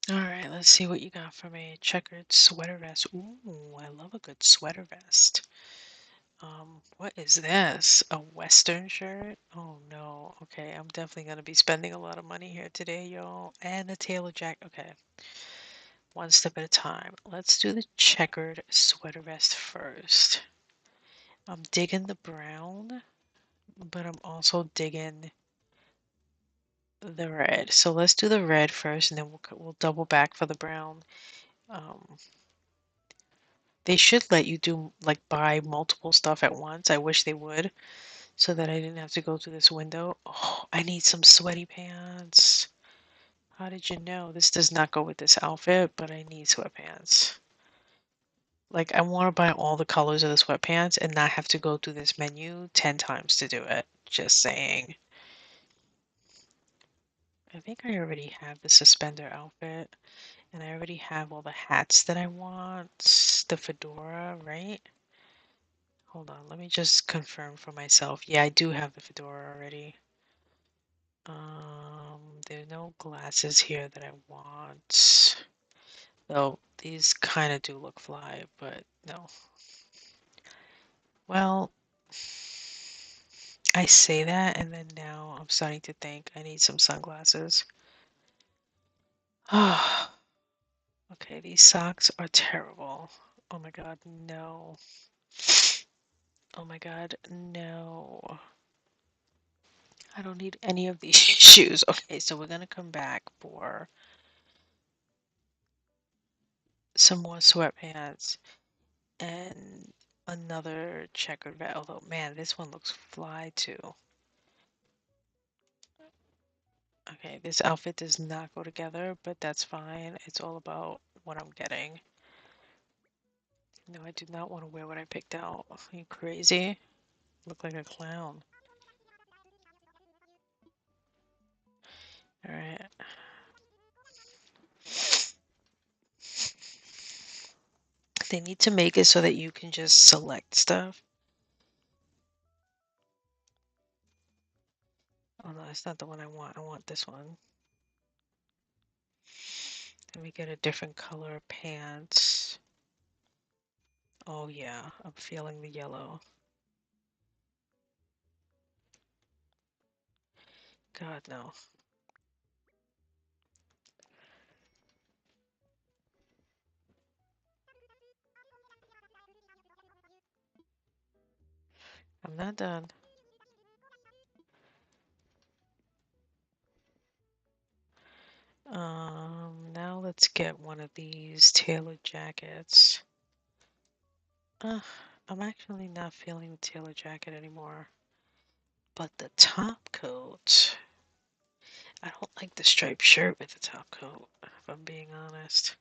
All right, let's see what you got for me. Checkered sweater vest. Ooh, I love a good sweater vest. What is this? A Western shirt? Oh no. Okay, I'm definitely gonna be spending a lot of money here today, y'all. And a tailor jacket. Okay, one step at a time. Let's do the checkered sweater vest first. I'm digging the brown, but I'm also digging the red. So let's do the red first, and then we'll double back for the brown. Um, they should let you do like buy multiple stuff at once. I wish they would, so that I didn't have to go through this window. Oh, I need some sweaty pants. How did you know? This does not go with this outfit, but I need sweatpants. Like, I want to buy all the colors of the sweatpants and not have to go through this menu 10 times to do it. Just saying. I think I already have the suspender outfit, and I already have all the hats that I want. The fedora, right? Hold on, let me just confirm for myself. Yeah, I do have the fedora already. There are no glasses here that I want. Though these kind of do look fly, but no. Well, I say that, and then now I'm starting to think I need some sunglasses. Ah, okay, these socks are terrible. Oh my god, no. Oh my god, no. I don't need any of these shoes. Okay, so we're gonna come back for some more sweatpants and another checkered vest. Although, man, this one looks fly too. Okay, this outfit does not go together, but that's fine. It's all about what I'm getting. No, I do not want to wear what I picked out. Are you crazy? Look like a clown. All right. They need to make it so that you can just select stuff. Oh no, that's not the one I want. I want this one. Let me get a different color pants. Oh yeah, I'm feeling the yellow. God, no. I'm not done. Now let's get one of these tailored jackets. I'm actually not feeling the tailored jacket anymore. But the top coat, I don't like the striped shirt with the top coat, if I'm being honest.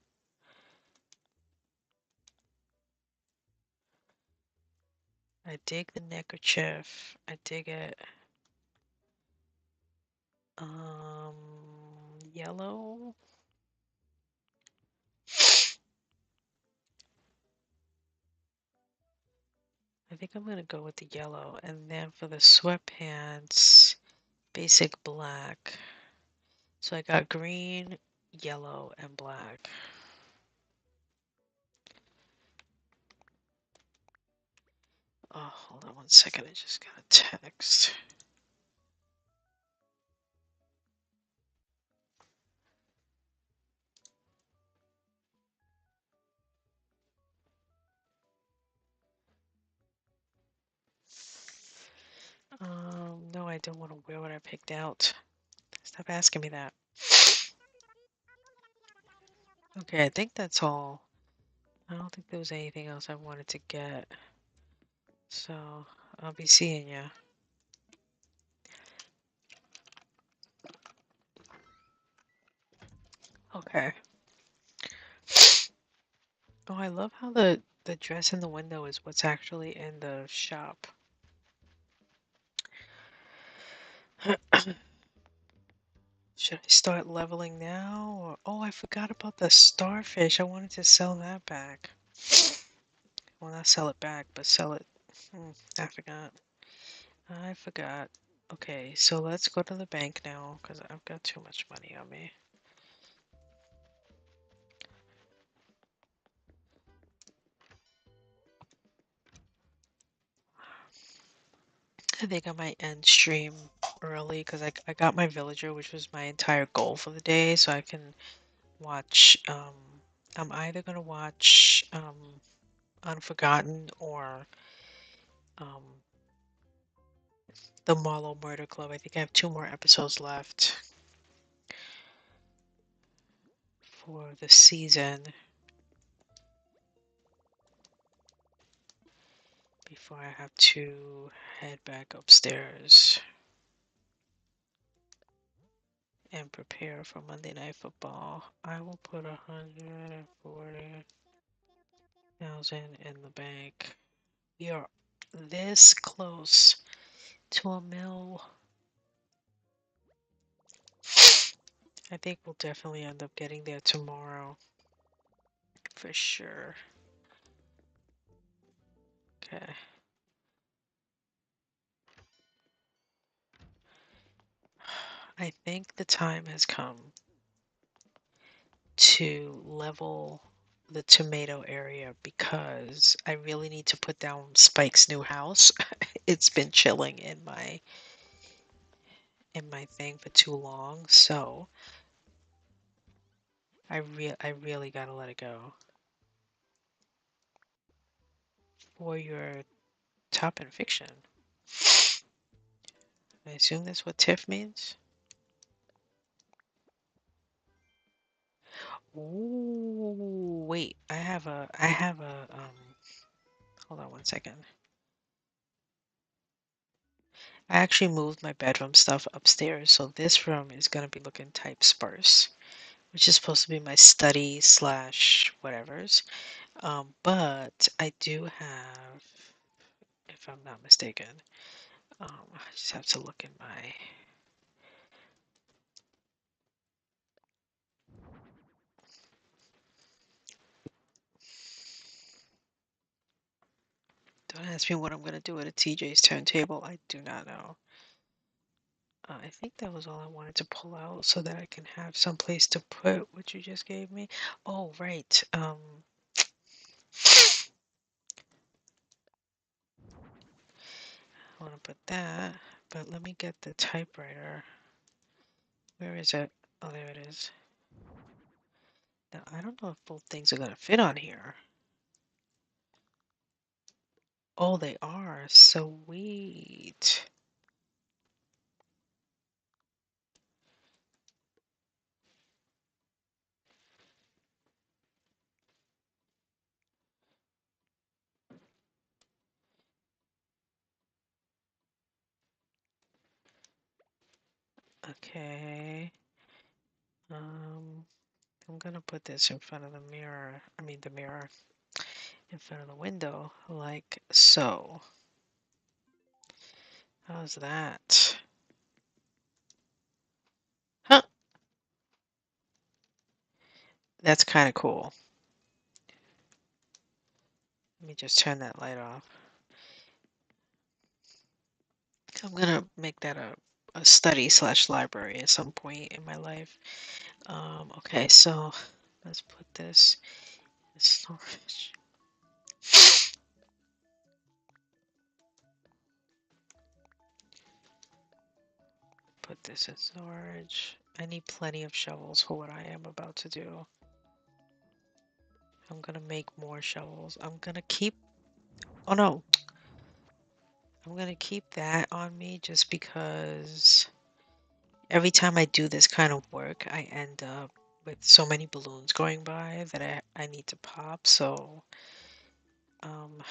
I dig the neckerchief. I dig it. Yellow. I think I'm gonna go with the yellow, and then for the sweatpants, basic black. So I got green, yellow, and black. Oh, hold on one second. I just got a text. No, I don't want to wear what I picked out. Stop asking me that. Okay, I think that's all. I don't think there was anything else I wanted to get. So, I'll be seeing ya. Okay. Oh, I love how the dress in the window is what's actually in the shop. Should I start leveling now? Or, oh, I forgot about the starfish. I wanted to sell that back. Well, not sell it back, but sell it. I forgot. I forgot. Okay, so let's go to the bank now, because I've got too much money on me. I think I might end stream early, because I got my villager, which was my entire goal for the day, so I can watch, I'm either going to watch Unforgotten or um, the Marlowe Murder Club. I think I have 2 more episodes left for the season before I have to head back upstairs and prepare for Monday Night Football. I will put 140,000 in the bank. We are this close to a mil. I think we'll definitely end up getting there tomorrow. For sure. Okay. I think the time has come to level the tomato area because I really need to put down Spike's new house. It's been chilling in my thing for too long, so I really gotta let it go. For your top in fiction. I assume that's what TIFF means? Ooh, wait, hold on one second. I actually moved my bedroom stuff upstairs, so this room is gonna be looking type sparse, which is supposed to be my study slash whatever's. But I do have, if I'm not mistaken, I just have to look in my. Don't ask me what I'm gonna do at a TJ's turntable. I do not know. I think that was all I wanted to pull out so that I can have some place to put what you just gave me. Oh, right. I want to put that, but let me get the typewriter. Where is it? Oh, there it is. Now, I don't know if both things are gonna fit on here. Oh, they are. Sweet. Okay. Um, I'm gonna put this in front of the mirror. I mean, the mirror in front of the window, like so. How's that? Huh, that's kind of cool. Let me just turn that light off. I'm gonna make that a study slash library at some point in my life. Okay, so let's put this in storage. Put this in storage. I need plenty of shovels for what I am about to do. I'm gonna make more shovels. I'm gonna keep, oh no, I'm gonna keep that on me just because every time I do this kind of work, I end up with so many balloons going by that I need to pop. So, um,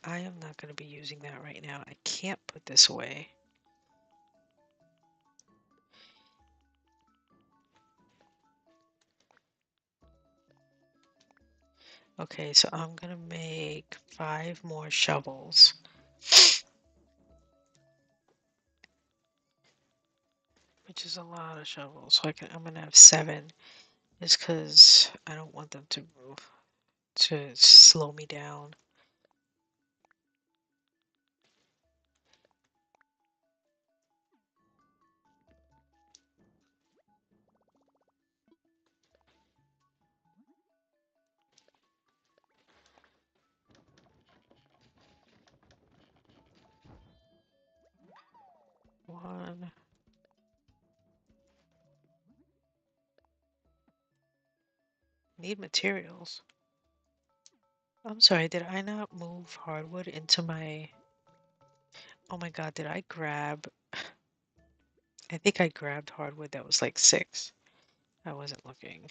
I am not going to be using that right now. I can't put this away. Okay, so I'm going to make 5 more shovels. Which is a lot of shovels. So I'm going to have 7. Just because I don't want them to slow me down. One. Need materials. I'm sorry, did I not move hardwood into my... Oh my god, did I grab... I think I grabbed hardwood that was like 6. I wasn't looking.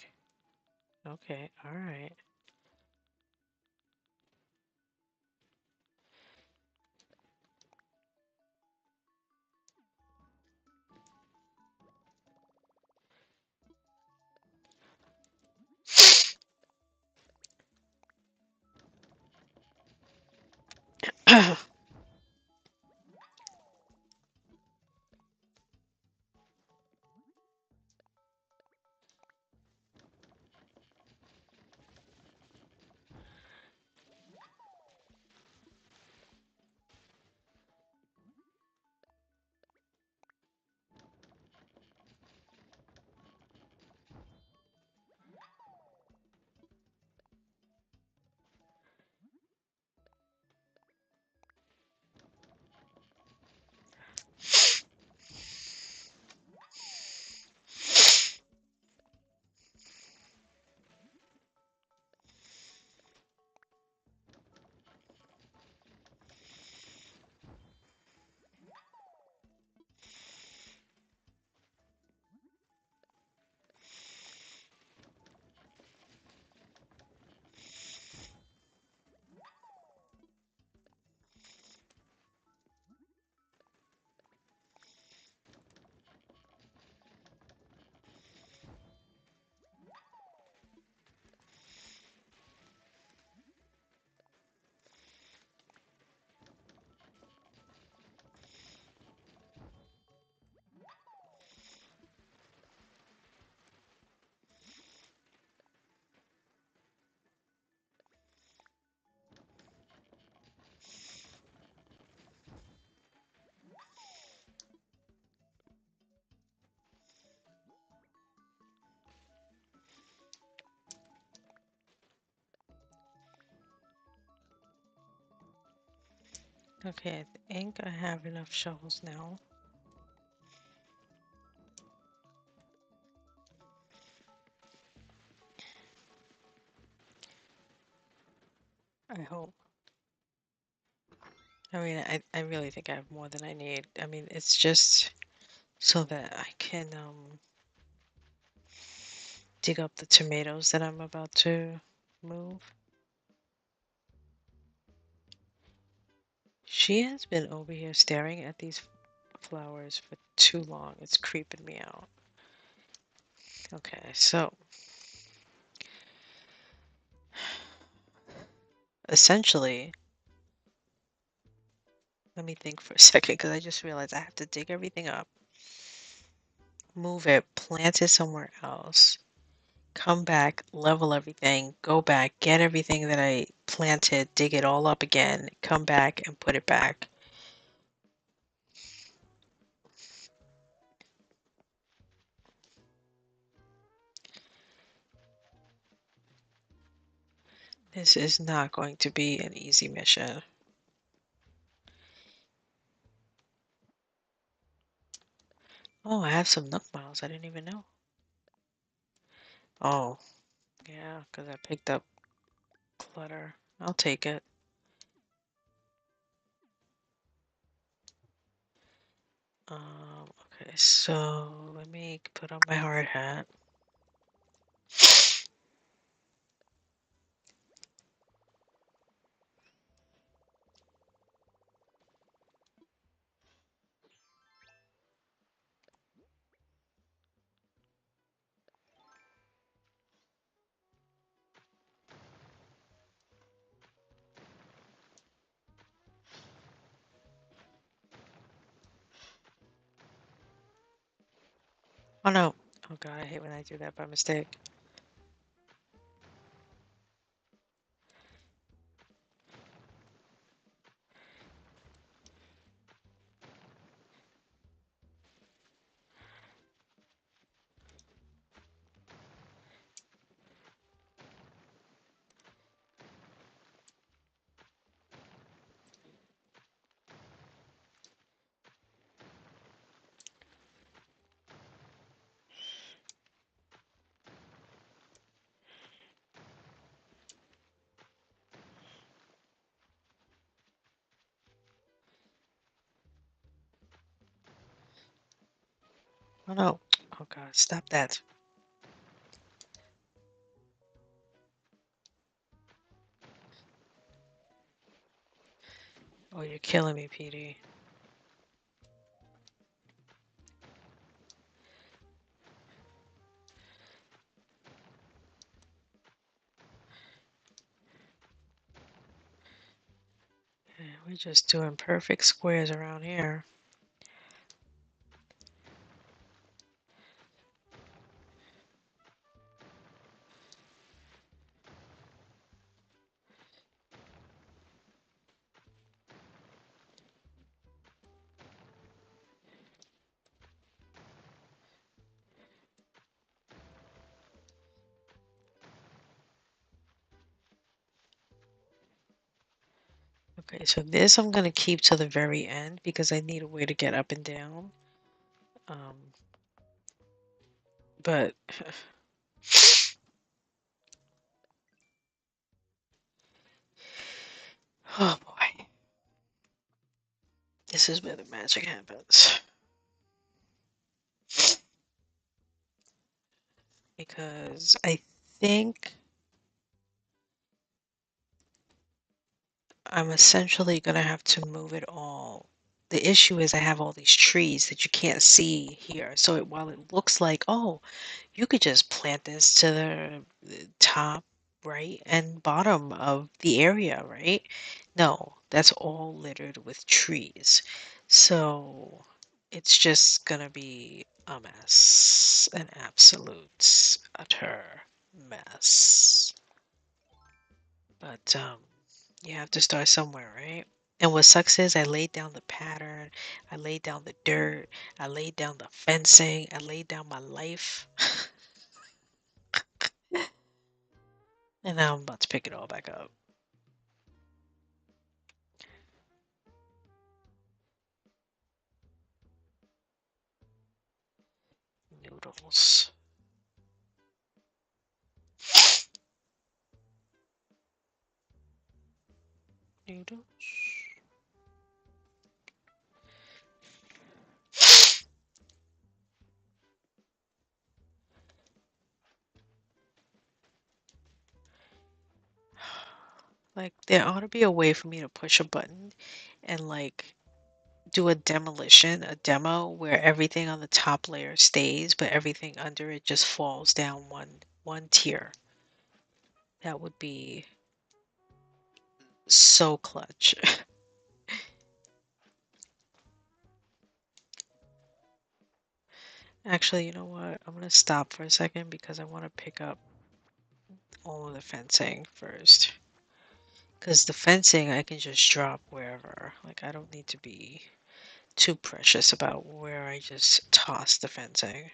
Okay, alright. Okay, I think I have enough shovels now. I hope. I mean, I really think I have more than I need. I mean, it's just so that I can dig up the tomatoes that I'm about to move. She has been over here staring at these flowers for too long. It's creeping me out. Okay, so essentially, let me think for a second because I just realized I have to dig everything up, move it, plant it somewhere else, come back, level everything, go back, get everything that I planted, dig it all up again, come back and put it back. This is not going to be an easy mission. Oh, I have some Nook miles. I didn't even know. Oh, yeah, because I picked up clutter. I'll take it. Okay, so let me put on my hard hat. Oh no. Oh god, I hate when I do that by mistake. Oh no. Oh god, stop that. Oh, you're killing me, PD. Yeah, we're just doing perfect squares around here. Okay, so this I'm gonna keep to the very end because I need a way to get up and down. Um, but oh boy, this is where the magic happens. Because I think I'm essentially gonna have to move it all. The issue is I have all these trees that you can't see here. So while it looks like, oh, you could just plant this to the top, right, and bottom of the area, right? No, that's all littered with trees. So it's just gonna be a mess, an absolute utter mess. But you have to start somewhere, right? And what sucks is I laid down the pattern, I laid down the dirt, I laid down the fencing, I laid down my life, and now I'm about to pick it all back up. Noodles. Noodles. Like there ought to be a way for me to push a button and like do a demolition, a demo where everything on the top layer stays, but everything under it just falls down one tier. That would be so clutch. Actually, you know what? I'm gonna stop for a second because I want to pick up all of the fencing first. Because the fencing I can just drop wherever. Like I don't need to be too precious about where I just toss the fencing.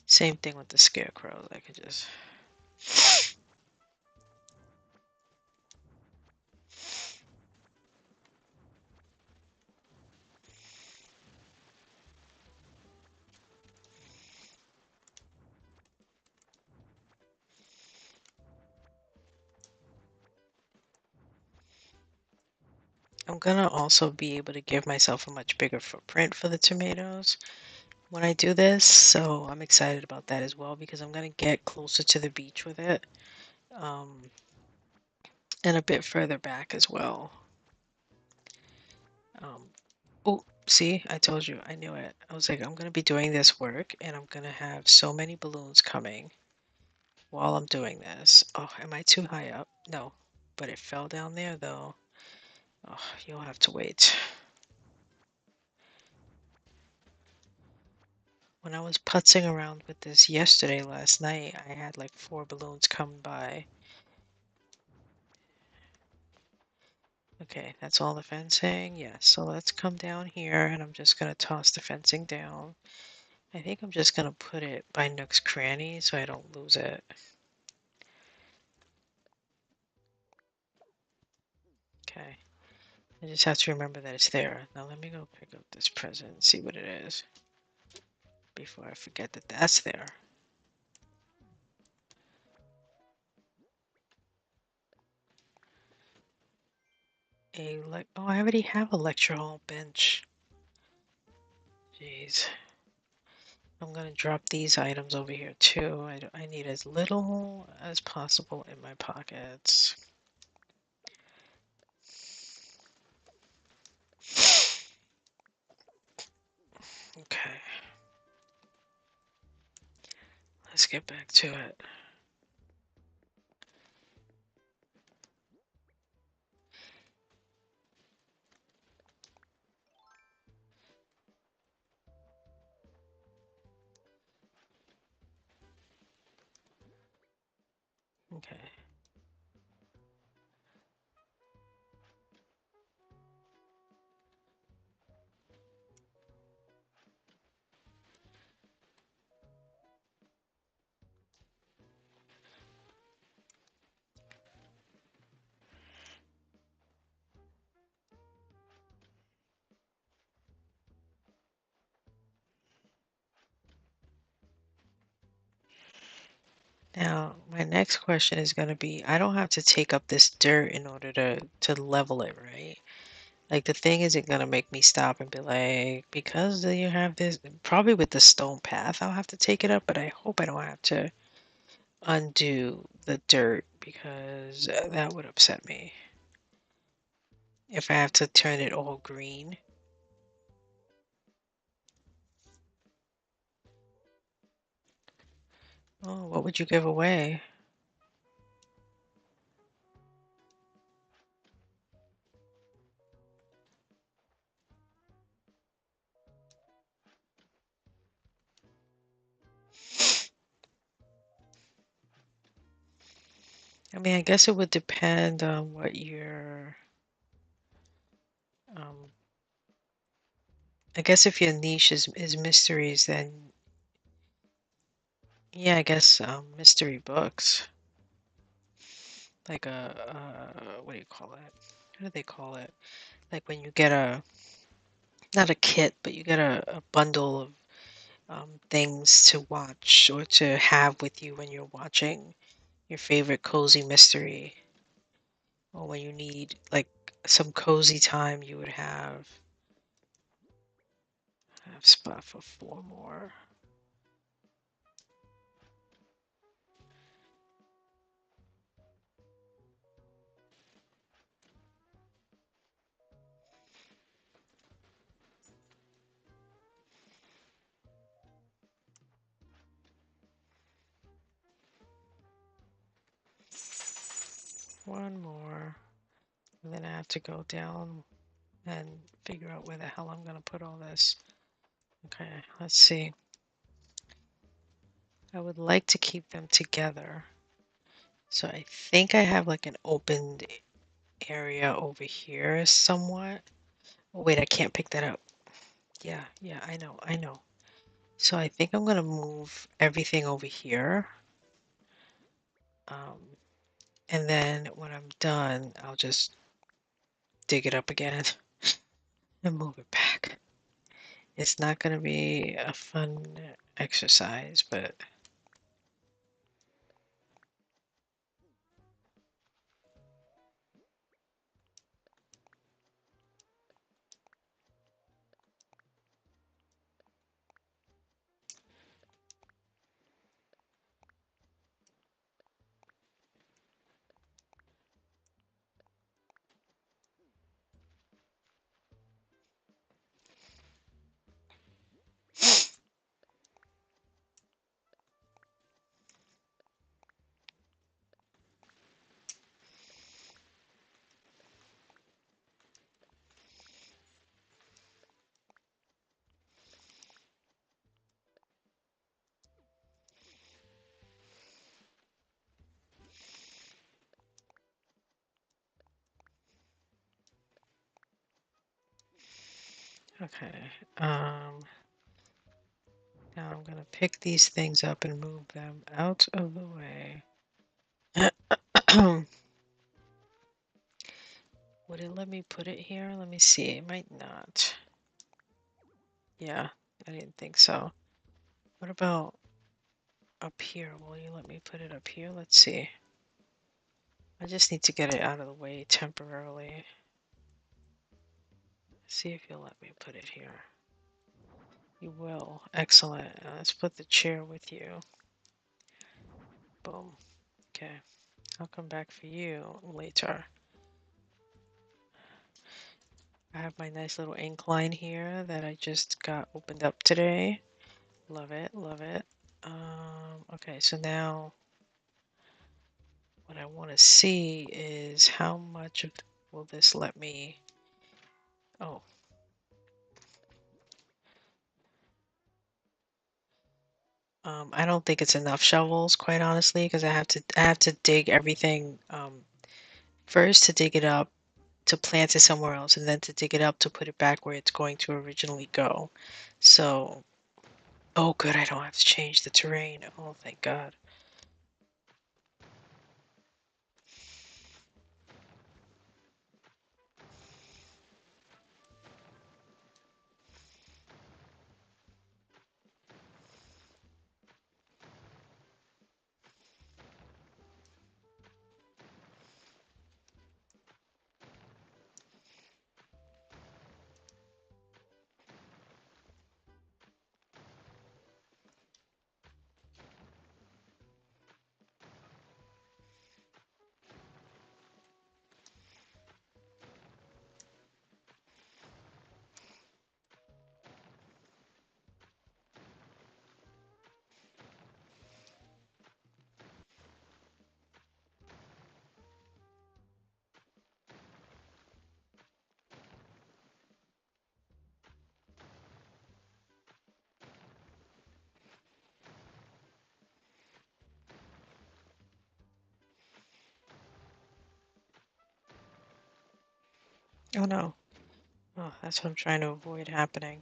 Same thing with the scarecrows. I could just. I'm gonna also be able to give myself a much bigger footprint for the tomatoes when I do this, so I'm excited about that as well because I'm gonna get closer to the beach with it, um, and a bit further back as well. Um, oh, see, I told you, I knew it. I was like, I'm gonna be doing this work, and I'm gonna have so many balloons coming while I'm doing this. Oh, am I too high up? No, but it fell down there though. Oh, you'll have to wait. When I was putzing around with this yesterday last night, I had like 4 balloons come by. Okay, that's all the fencing. Yes, so let's come down here and I'm just gonna toss the fencing down. I think I'm just gonna put it by Nook's cranny so I don't lose it. Okay, I just have to remember that it's there. Now let me go pick up this present and see what it is before I forget that that's there. Oh, I already have a lecture hall bench. Jeez. I'm gonna drop these items over here too. I need as little as possible in my pockets. Okay, let's get back to it. Okay. Now, my next question is going to be, I don't have to take up this dirt in order to level it, right? Like the thing isn't going to make me stop and be like, because you have this, probably with the stone path, I'll have to take it up, but I hope I don't have to undo the dirt because that would upset me. If I have to turn it all green. Oh, what would you give away? I mean, I guess it would depend on what your, um, I guess if your niche is mysteries, then yeah, I guess mystery books, like what do you call it? What do they call it? Like when you get not a kit, but you get a bundle of things to watch or to have with you when you're watching your favorite cozy mystery, or when you need like some cozy time, you would have spot for 4 more. One more. And then I have to go down and figure out where the hell I'm going to put all this. Okay, let's see. I would like to keep them together. So I think I have like an opened area over here somewhat. Oh, wait, I can't pick that up. Yeah, I know. So I think I'm going to move everything over here. Um, and then when I'm done, I'll just dig it up again and move it back. It's not going to be a fun exercise, but okay. Now I'm going to pick these things up and move them out of the way. Would it let me put it here? Let me see. It might not. Yeah, I didn't think so. What about up here? Will you let me put it up here? Let's see. I just need to get it out of the way temporarily. See if you'll let me put it here. You will. Excellent. Let's put the chair with you. Boom. Okay. I'll come back for you later. I have my nice little incline here that I just got opened up today. Love it, love it. Okay, so now what I want to see is how much of will this let me... Oh. I don't think it's enough shovels, quite honestly, because I have to dig everything first to dig it up, to plant it somewhere else, and then to dig it up to put it back where it's going to originally go. So, oh good, I don't have to change the terrain. Oh, thank God. Oh no. Oh, that's what I'm trying to avoid happening.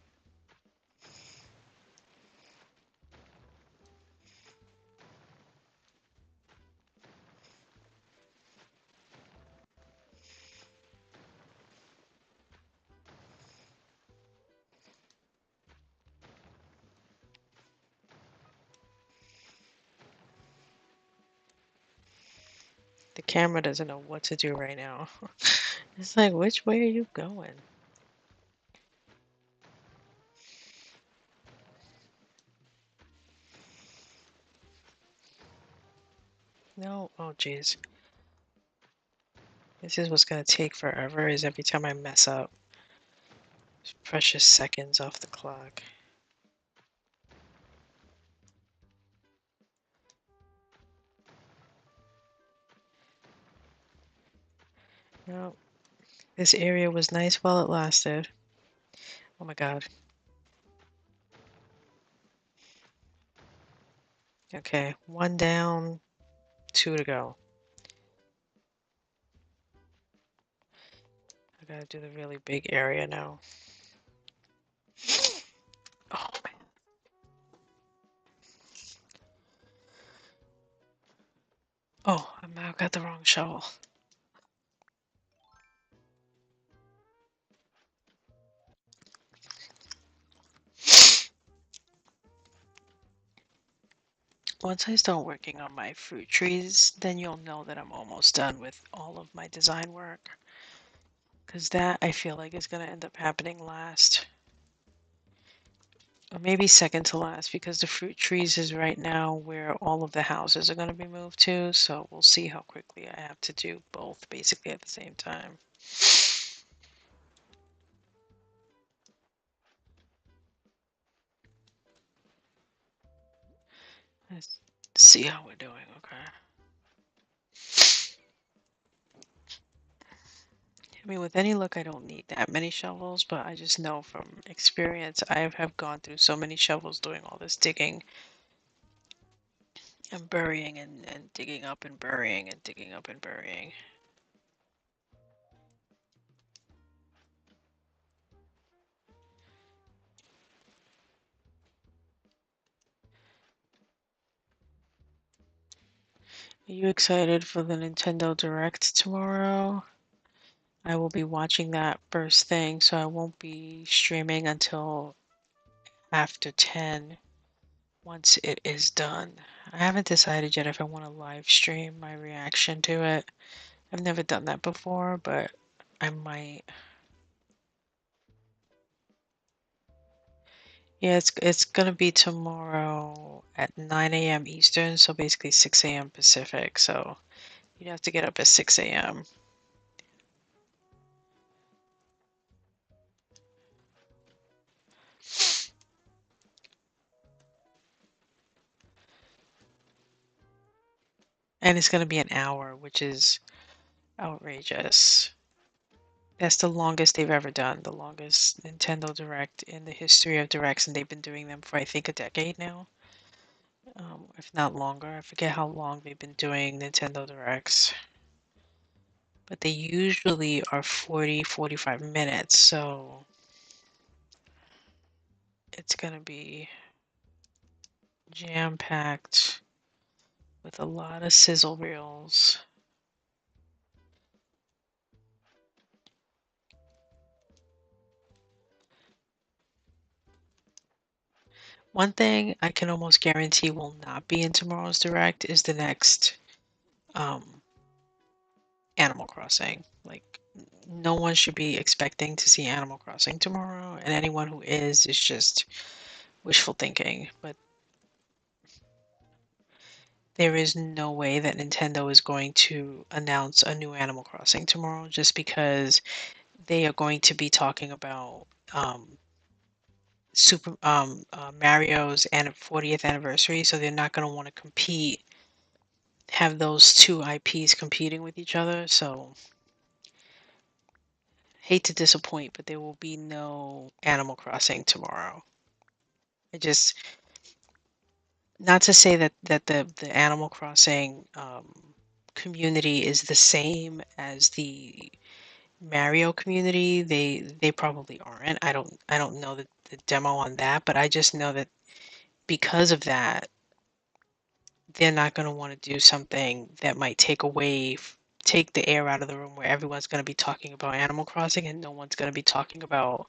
The camera doesn't know what to do right now. It's like, which way are you going? No. Oh, jeez. This is what's going to take forever, is every time I mess up. It's precious seconds off the clock. Well, this area was nice while it lasted. Oh my God. Okay, one down, two to go. I gotta do the really big area now. Oh man. Oh, I've got the wrong shovel. Once I start working on my fruit trees, then you'll know that I'm almost done with all of my design work. Because that, I feel like, is going to end up happening last. Or maybe second to last, because the fruit trees is right now where all of the houses are going to be moved to. So we'll see how quickly I have to do both basically at the same time. Let's see how we're doing, okay? I mean, with any luck, I don't need that many shovels, but I just know from experience, I have gone through so many shovels doing all this digging and burying and digging up and burying and digging up and burying. Are you excited for the Nintendo Direct tomorrow? I will be watching that first thing, so I won't be streaming until after 10 once it is done. I haven't decided yet if I want to live stream my reaction to it. I've never done that before, but I might. Yeah, it's gonna be tomorrow at 9 a.m. Eastern, so basically 6 a.m. Pacific. So you'd have to get up at 6 a.m. And it's gonna be an hour, which is outrageous. That's the longest they've ever done, the longest Nintendo Direct in the history of Directs, and they've been doing them for I think a decade now, if not longer. I forget how long they've been doing Nintendo Directs, but they usually are 40, 45 minutes, so it's gonna be jam-packed with a lot of sizzle reels. One thing I can almost guarantee will not be in tomorrow's Direct is the next um, Animal Crossing. Like, no one should be expecting to see Animal Crossing tomorrow, and anyone who is just wishful thinking. But there is no way that Nintendo is going to announce a new Animal Crossing tomorrow just because they are going to be talking about Mario's and 40th anniversary, so they're not going to want to have those two IPs competing with each other. So hate to disappoint, but there will be no Animal Crossing tomorrow. I just not to say that the Animal Crossing community is the same as the Mario community. They probably aren't. I don't know the demo on that, but I just know that because of that, they're not going to want to do something that might take the air out of the room where everyone's going to be talking about Animal Crossing and no one's going to be talking about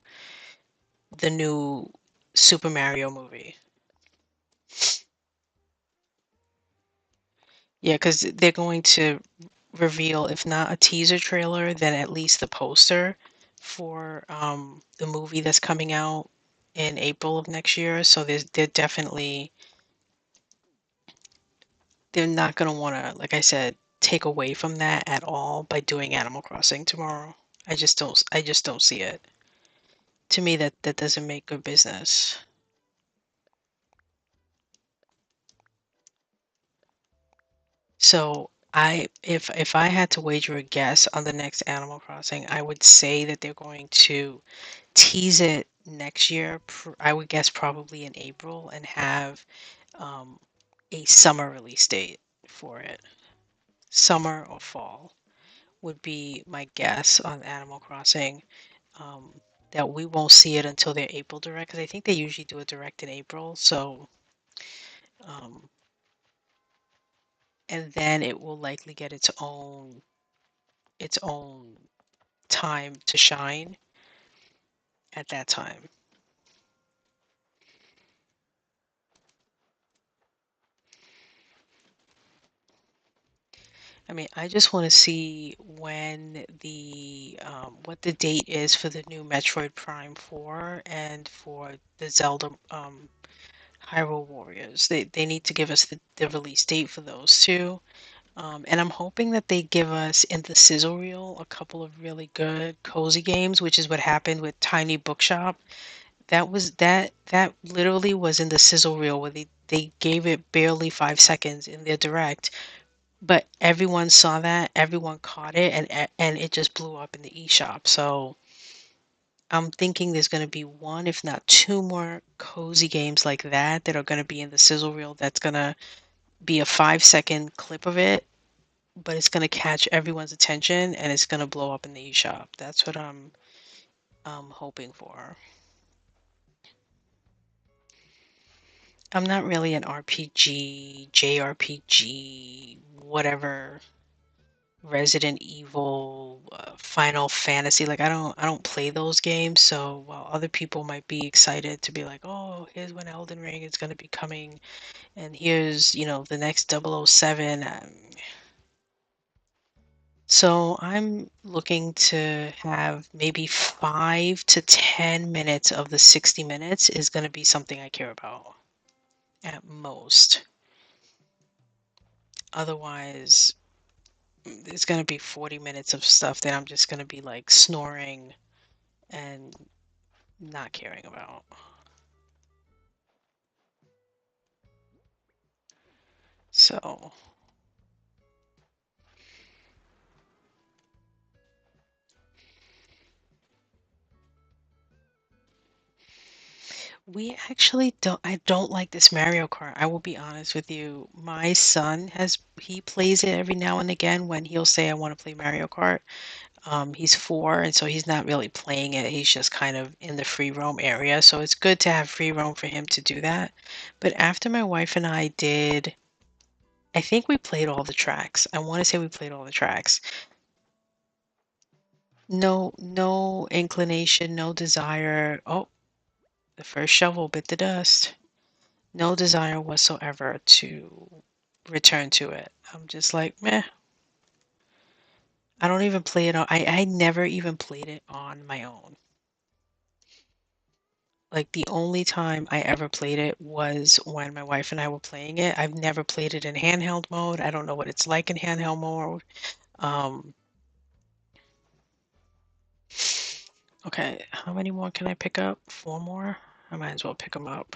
the new Super Mario movie. Yeah, because they're going to reveal, if not a teaser trailer, then at least the poster for the movie that's coming out in April of next year. So they're not going to want to, like I said, take away from that at all by doing Animal Crossing tomorrow. I just don't see it. To me, that doesn't make good business. So if I had to wager a guess on the next Animal Crossing, I would say that they're going to tease it next year. I would guess probably in April and have um, a summer release date for it. Summer or fall would be my guess on Animal Crossing. Um, that we won't see it until their April direct, because I think they usually do a direct in April. So, um, and then it will likely get its own time to shine at that time. I mean, I just want to see when what the date is for the new Metroid Prime 4 and for the Zelda Hyrule Warriors. They need to give us the release date for those two. And I'm hoping that they give us in the sizzle reel a couple of really good cozy games, which is what happened with Tiny Bookshop. That literally was in the sizzle reel where they gave it barely 5 seconds in their direct, but everyone saw that, everyone caught it, and it just blew up in the eShop. So I'm thinking there's going to be one, if not two more cozy games like that that are going to be in the sizzle reel. That's going to be a 5 second clip of it, but it's going to catch everyone's attention and it's going to blow up in the eShop. That's what I'm hoping for. I'm not really an RPG, JRPG, whatever, Resident Evil, Final Fantasy. Like I don't play those games. So while other people might be excited to be like, "Oh, here's when Elden Ring is going to be coming and here's, the next 007." So I'm looking to have maybe 5 to 10 minutes of the 60 minutes is going to be something I care about at most. Otherwise, it's going to be 40 minutes of stuff that I'm just going to be like snoring and not caring about. So we actually I don't like this Mario Kart. I will be honest with you. My son he plays it every now and again when he'll say I want to play Mario Kart. He's 4, and so he's not really playing it. He's just kind of in the free roam area. So it's good to have free roam for him to do that. But after my wife and I did, I think we played all the tracks. I want to say we played all the tracks. No inclination, no desire. Oh, the first shovel bit the dust. No desire whatsoever to return to it. I'm just like, meh. I don't even play it on. I never even played it on my own. Like the only time I ever played it was when my wife and I were playing it. I've never played it in handheld mode. I don't know what it's like in handheld mode. Um, okay, how many more can I pick up? 4 more? I might as well pick them up.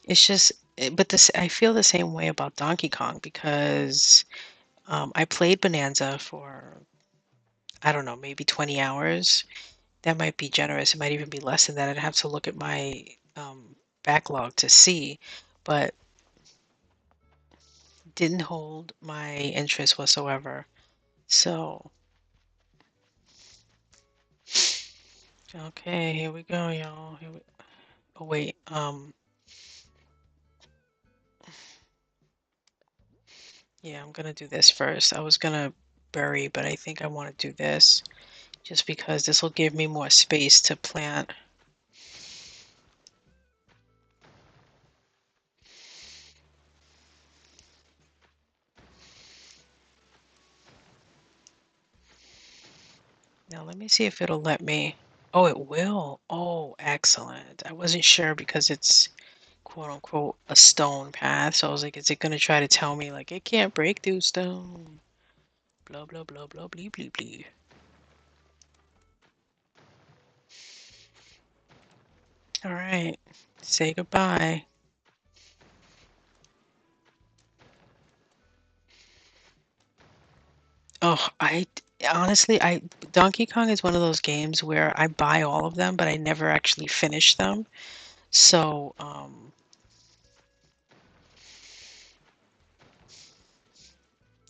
It's just, but I feel the same way about Donkey Kong because I played Bonanza for, I don't know, maybe 20 hours. That might be generous. It might even be less than that. I'd have to look at my backlog to see. But didn't hold my interest whatsoever. So, okay, here we go, y'all. Oh wait, yeah, I'm gonna do this first. I was gonna bury, but I think I want to do this just because this will give me more space to plant. Now let me see if it'll let me. Oh, it will. Oh, excellent. I wasn't sure because it's quote unquote a stone path. So I was like, is it gonna try to tell me like it can't break through stone? Blah blah blah blah blee blee blee. All right. Say goodbye. Oh, I honestly, I Donkey Kong is one of those games where I buy all of them, but I never actually finish them. So,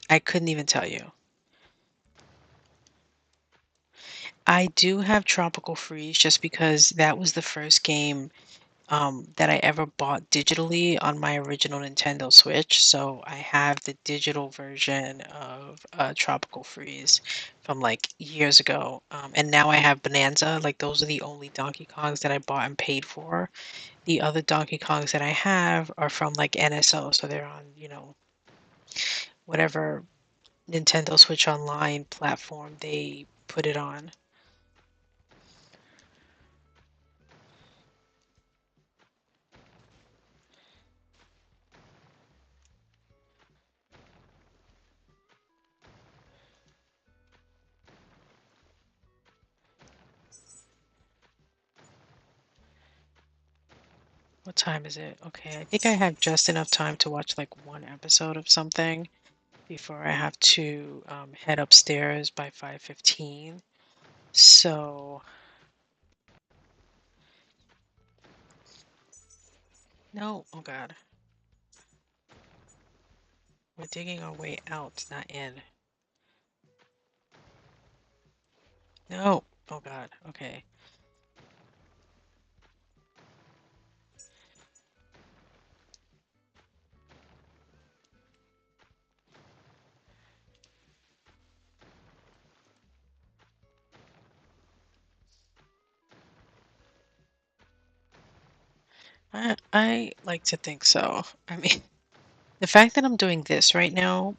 I couldn't even tell you. I do have Tropical Freeze just because that was the first game that I ever bought digitally on my original Nintendo Switch. So I have the digital version of Tropical Freeze from like years ago. And now I have Bonanza. Like those are the only Donkey Kongs that I bought and paid for. The other Donkey Kongs that I have are from like NSO. So they're on, whatever Nintendo Switch Online platform they put it on. What time is it? Okay, I think I have just enough time to watch like one episode of something before I have to head upstairs by 5:15. So, no, oh God, we're digging our way out, not in. No, oh God, okay. I like to think so. I mean, the fact that I'm doing this right now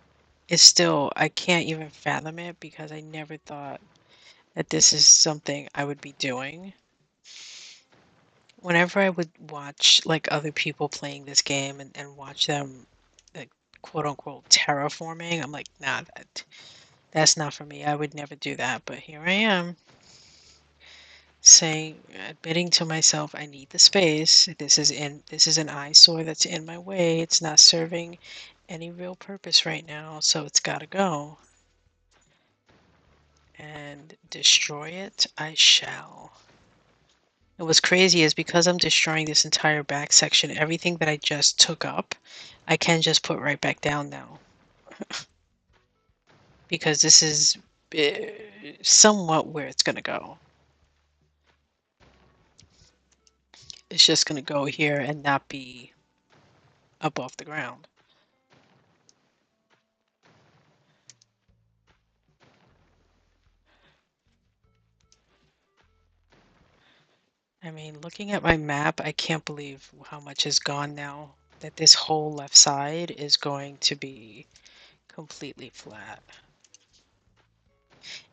is still, I can't even fathom it because I never thought that this is something I would be doing. Whenever I would watch like other people playing this game and watch them like quote unquote terraforming, I'm like, nah, that's not for me. I would never do that. But here I am saying, admitting to myself, I need the space. This is an eyesore that's in my way. It's not serving any real purpose right now, so it's got to go. And destroy it, I shall. And what's crazy is because I'm destroying this entire back section, everything that I just took up, I can just put right back down now. Because this is somewhat where it's going to go. It's just going to go here and not be up off the ground. I mean, looking at my map, I can't believe how much is gone now. That this whole left side is going to be completely flat.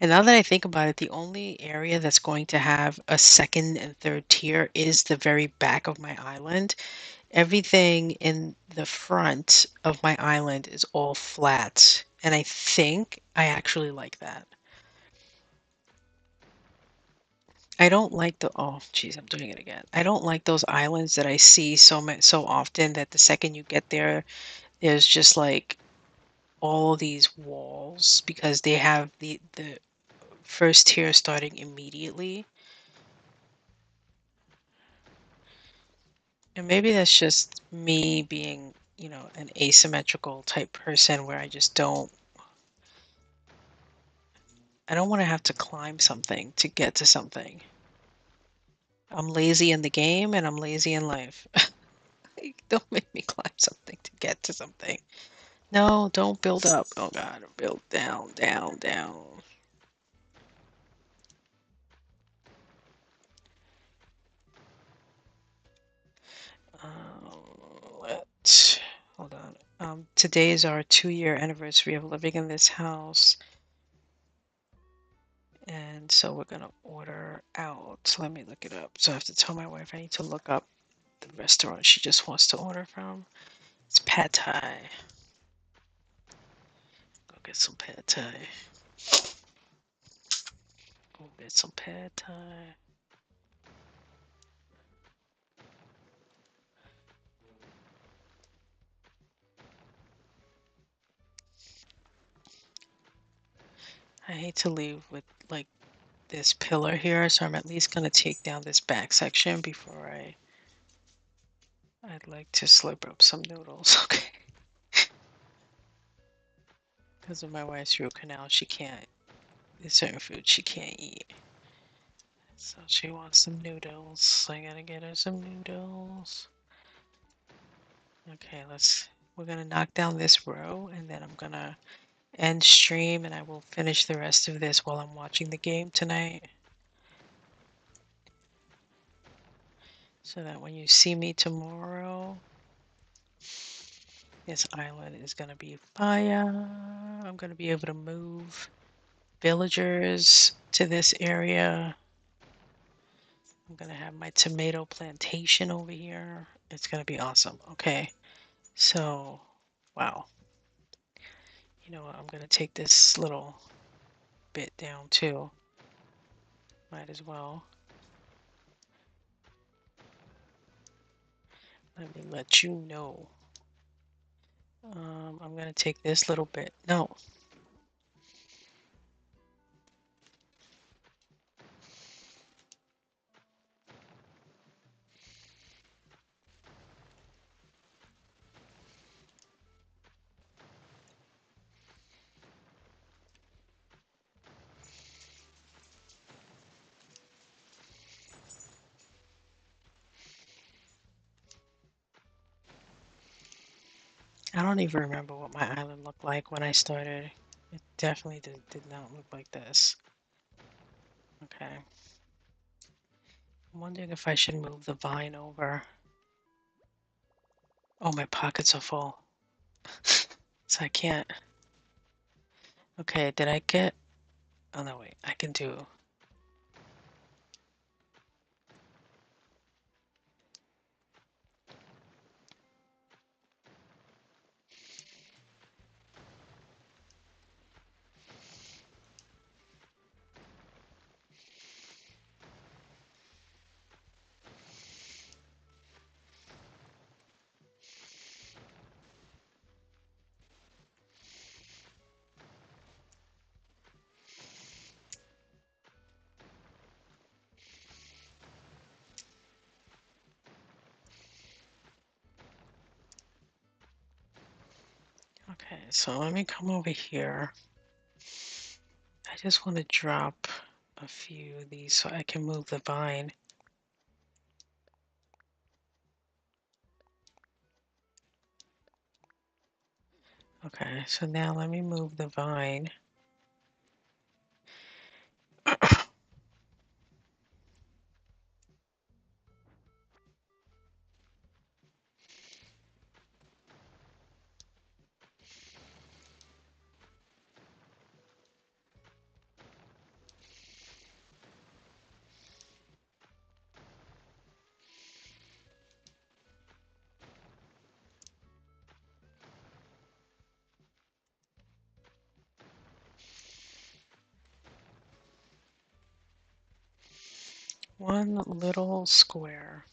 And now that I think about it, the only area that's going to have a second and third tier is the very back of my island. Everything in the front of my island is all flat. And I think I actually like that. I don't like the oh geez, I'm doing it again. I don't like those islands that I see so often that the second you get there, there's just like all these walls because they have the first tier starting immediately. And maybe that's just me being, an asymmetrical type person where I don't want to have to climb something to get to something. I'm lazy in the game and I'm lazy in life. Like, don't make me climb something to get to something. No, don't build up. Oh God, build down, down, down. Let's hold on. Today is our 2-year anniversary of living in this house, and so we're gonna order out. Let me look it up. So I have to tell my wife I need to look up the restaurant she just wants to order from. It's Pad Thai. Go get some Pad Thai. Go get some Pad Thai. I hate to leave with like this pillar here, so I'm at least gonna take down this back section before I'd like to slurp up some noodles, okay? Because of my wife's root canal, she can't, there's certain food she can't eat. So she wants some noodles, so I gotta get her some noodles. Okay, we're gonna knock down this row and then I'm gonna end stream and I will finish the rest of this while I'm watching the game tonight. So that when you see me tomorrow, this island is gonna be fire. I'm gonna be able to move villagers to this area. I'm gonna have my tomato plantation over here. It's gonna be awesome. Okay, so wow. You know what? I'm gonna take this little bit down too. Might as well. Let me let you know. I'm gonna take this little bit. No. I don't even remember what my island looked like when I started. It definitely did not look like this. Okay. I'm wondering if I should move the vine over. Oh, my pockets are full. So I can't. Okay, did I get... Oh, no, wait. I can do... Okay, so let me come over here. I just want to drop a few of these so I can move the vine. Okay, so now let me move the vine. One little square.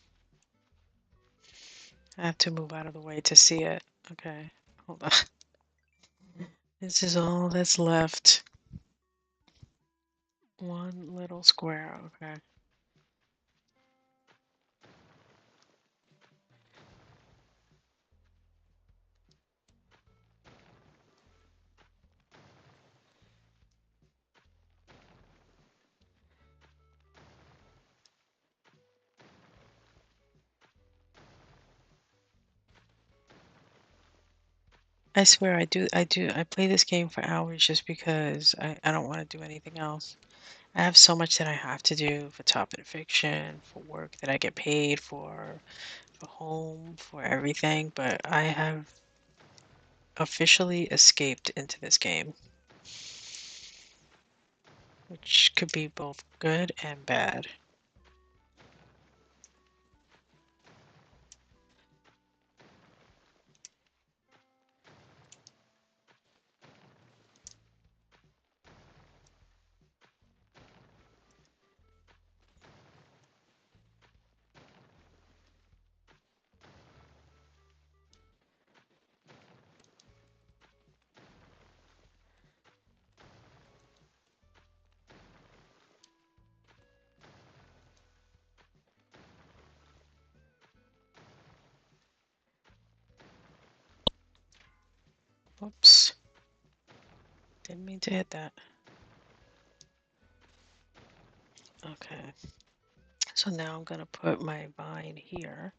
I have to move out of the way to see it. Okay, hold on. This is all that's left. One little square, okay. I swear I play this game for hours just because I don't want to do anything else. I have so much that I have to do for Top and Fiction, for work that I get paid for home, for everything, but I have officially escaped into this game, which could be both good and bad. Whoops. Didn't mean to hit that. Okay. So now I'm going to put my vine here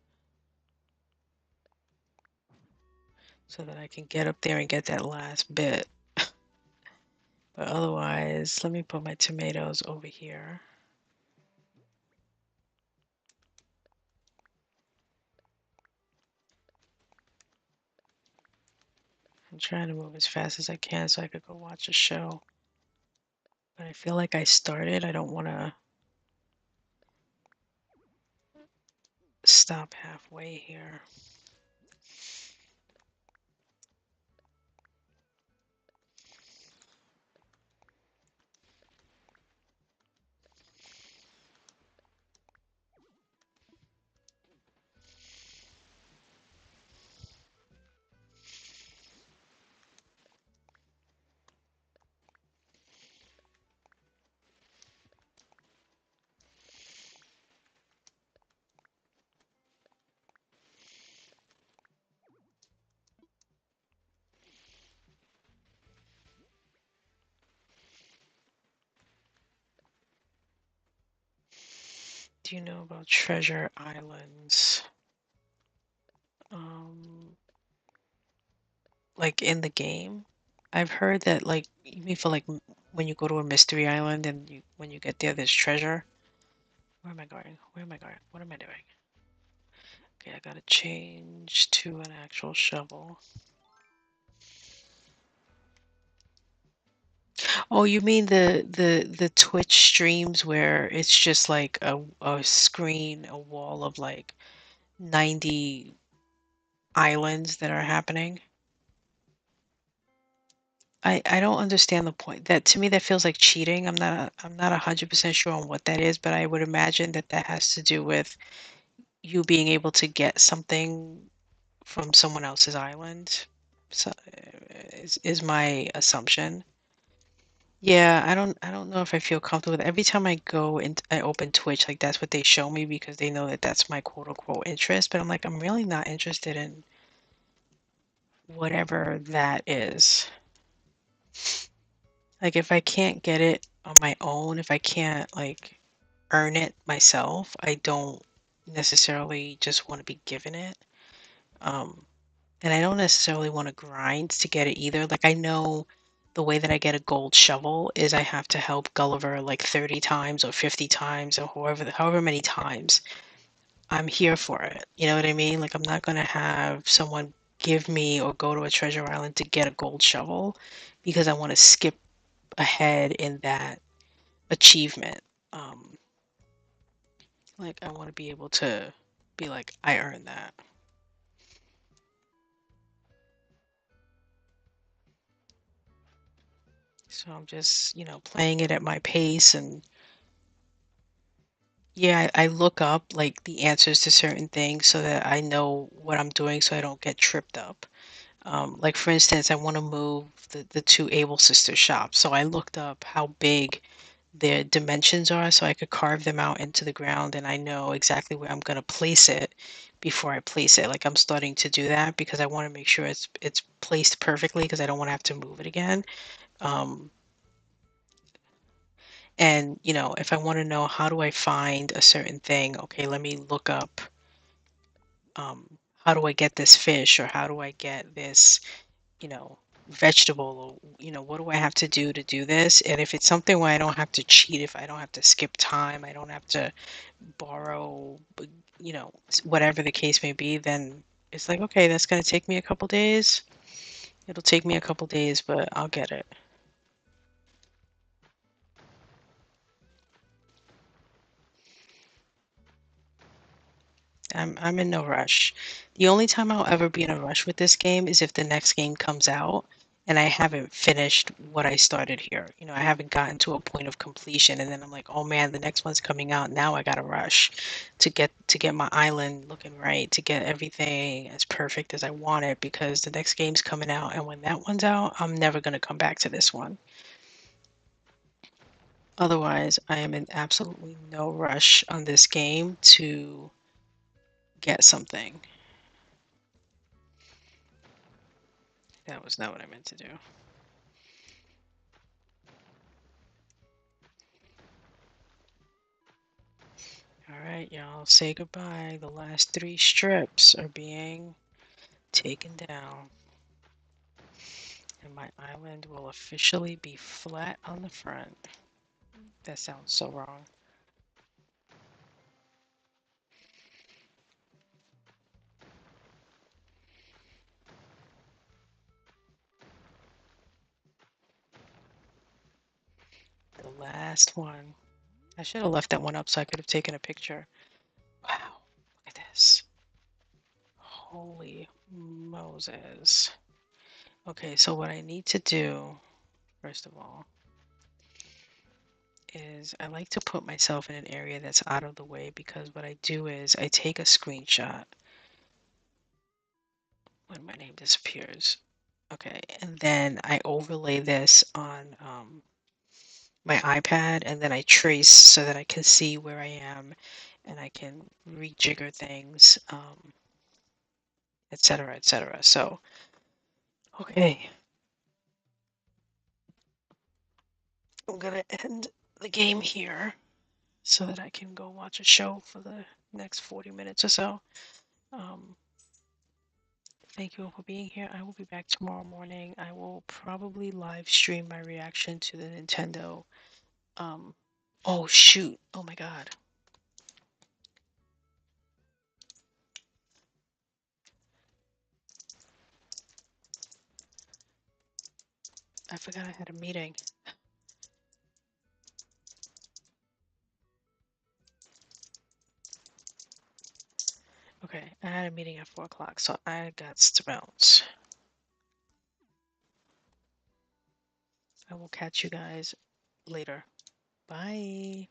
so that I can get up there and get that last bit. But otherwise, let me put my tomatoes over here. I'm trying to move as fast as I can so I could go watch a show. But I feel like I started. I don't want to stop halfway here. Do you know about treasure islands? Like in the game? I've heard that like you mean for like when you go to a mystery island and when you get there there's treasure. Where am I going? Where am I going? What am I doing? Okay, I gotta change to an actual shovel. Oh, you mean the Twitch streams where it's just like a screen, a wall of like 90 islands that are happening? I don't understand the point. That to me that feels like cheating. I'm not 100% sure on what that is, but I would imagine that that has to do with you being able to get something from someone else's island. So is my assumption. Yeah, I don't know if I feel comfortable with it. Every time I go and I open Twitch, like that's what they show me because they know that that's my quote unquote interest. But I'm like, I'm really not interested in whatever that is. Like if I can't get it on my own, if I can't like earn it myself, I don't necessarily just want to be given it. Um, and I don't necessarily want to grind to get it either. Like I know the way that I get a gold shovel is I have to help Gulliver like 30 times or 50 times or however many times. I'm here for it. You know what I mean? Like I'm not gonna have someone give me or go to a treasure island to get a gold shovel because I want to skip ahead in that achievement. Um, like I want to be able to be like, I earned that. So I'm just, playing it at my pace and yeah, I look up like the answers to certain things so that I know what I'm doing so I don't get tripped up. Like for instance, I want to move the two Able Sister shops. So I looked up how big their dimensions are so I could carve them out into the ground and I know exactly where I'm going to place it before I place it. Like I'm starting to do that because I want to make sure it's placed perfectly because I don't want to have to move it again. Um, and if I want to know how do I find a certain thing, okay, let me look up how do I get this fish or how do I get this, you know, vegetable or what do I have to do this? And if it's something where I don't have to cheat, if I don't have to skip time, I don't have to borrow, whatever the case may be, then it's like, okay, that's going to take me a couple days. It'll take me a couple days, but I'll get it. I'm in no rush. The only time I'll ever be in a rush with this game is if the next game comes out and I haven't finished what I started here. I haven't gotten to a point of completion and then I'm like, "Oh man, the next one's coming out. Now I got to rush to get my island looking right, to get everything as perfect as I want it because the next game's coming out and when that one's out, I'm never going to come back to this one." Otherwise, I am in absolutely no rush on this game to get something. That was not what I meant to do. All right, y'all, say goodbye. The last 3 strips are being taken down. And my island will officially be flat on the front. That sounds so wrong. The last one. I should have left that one up so I could have taken a picture. Wow, look at this. Holy Moses. Okay, so what I need to do, first of all, is I like to put myself in an area that's out of the way, because what I do is I take a screenshot when my name disappears. Okay, and then I overlay this on my iPad, and then I trace so that I can see where I am and I can rejigger things, etc., etc. So, okay, I'm gonna end the game here so that I can go watch a show for the next 40 minutes or so. Um, Thank you all for being here. I will be back tomorrow morning. I will probably live stream my reaction to the Nintendo. Um, oh shoot! Oh my God! I forgot I had a meeting. Okay, I had a meeting at 4 o'clock, so I got to bounce. I will catch you guys later. Bye.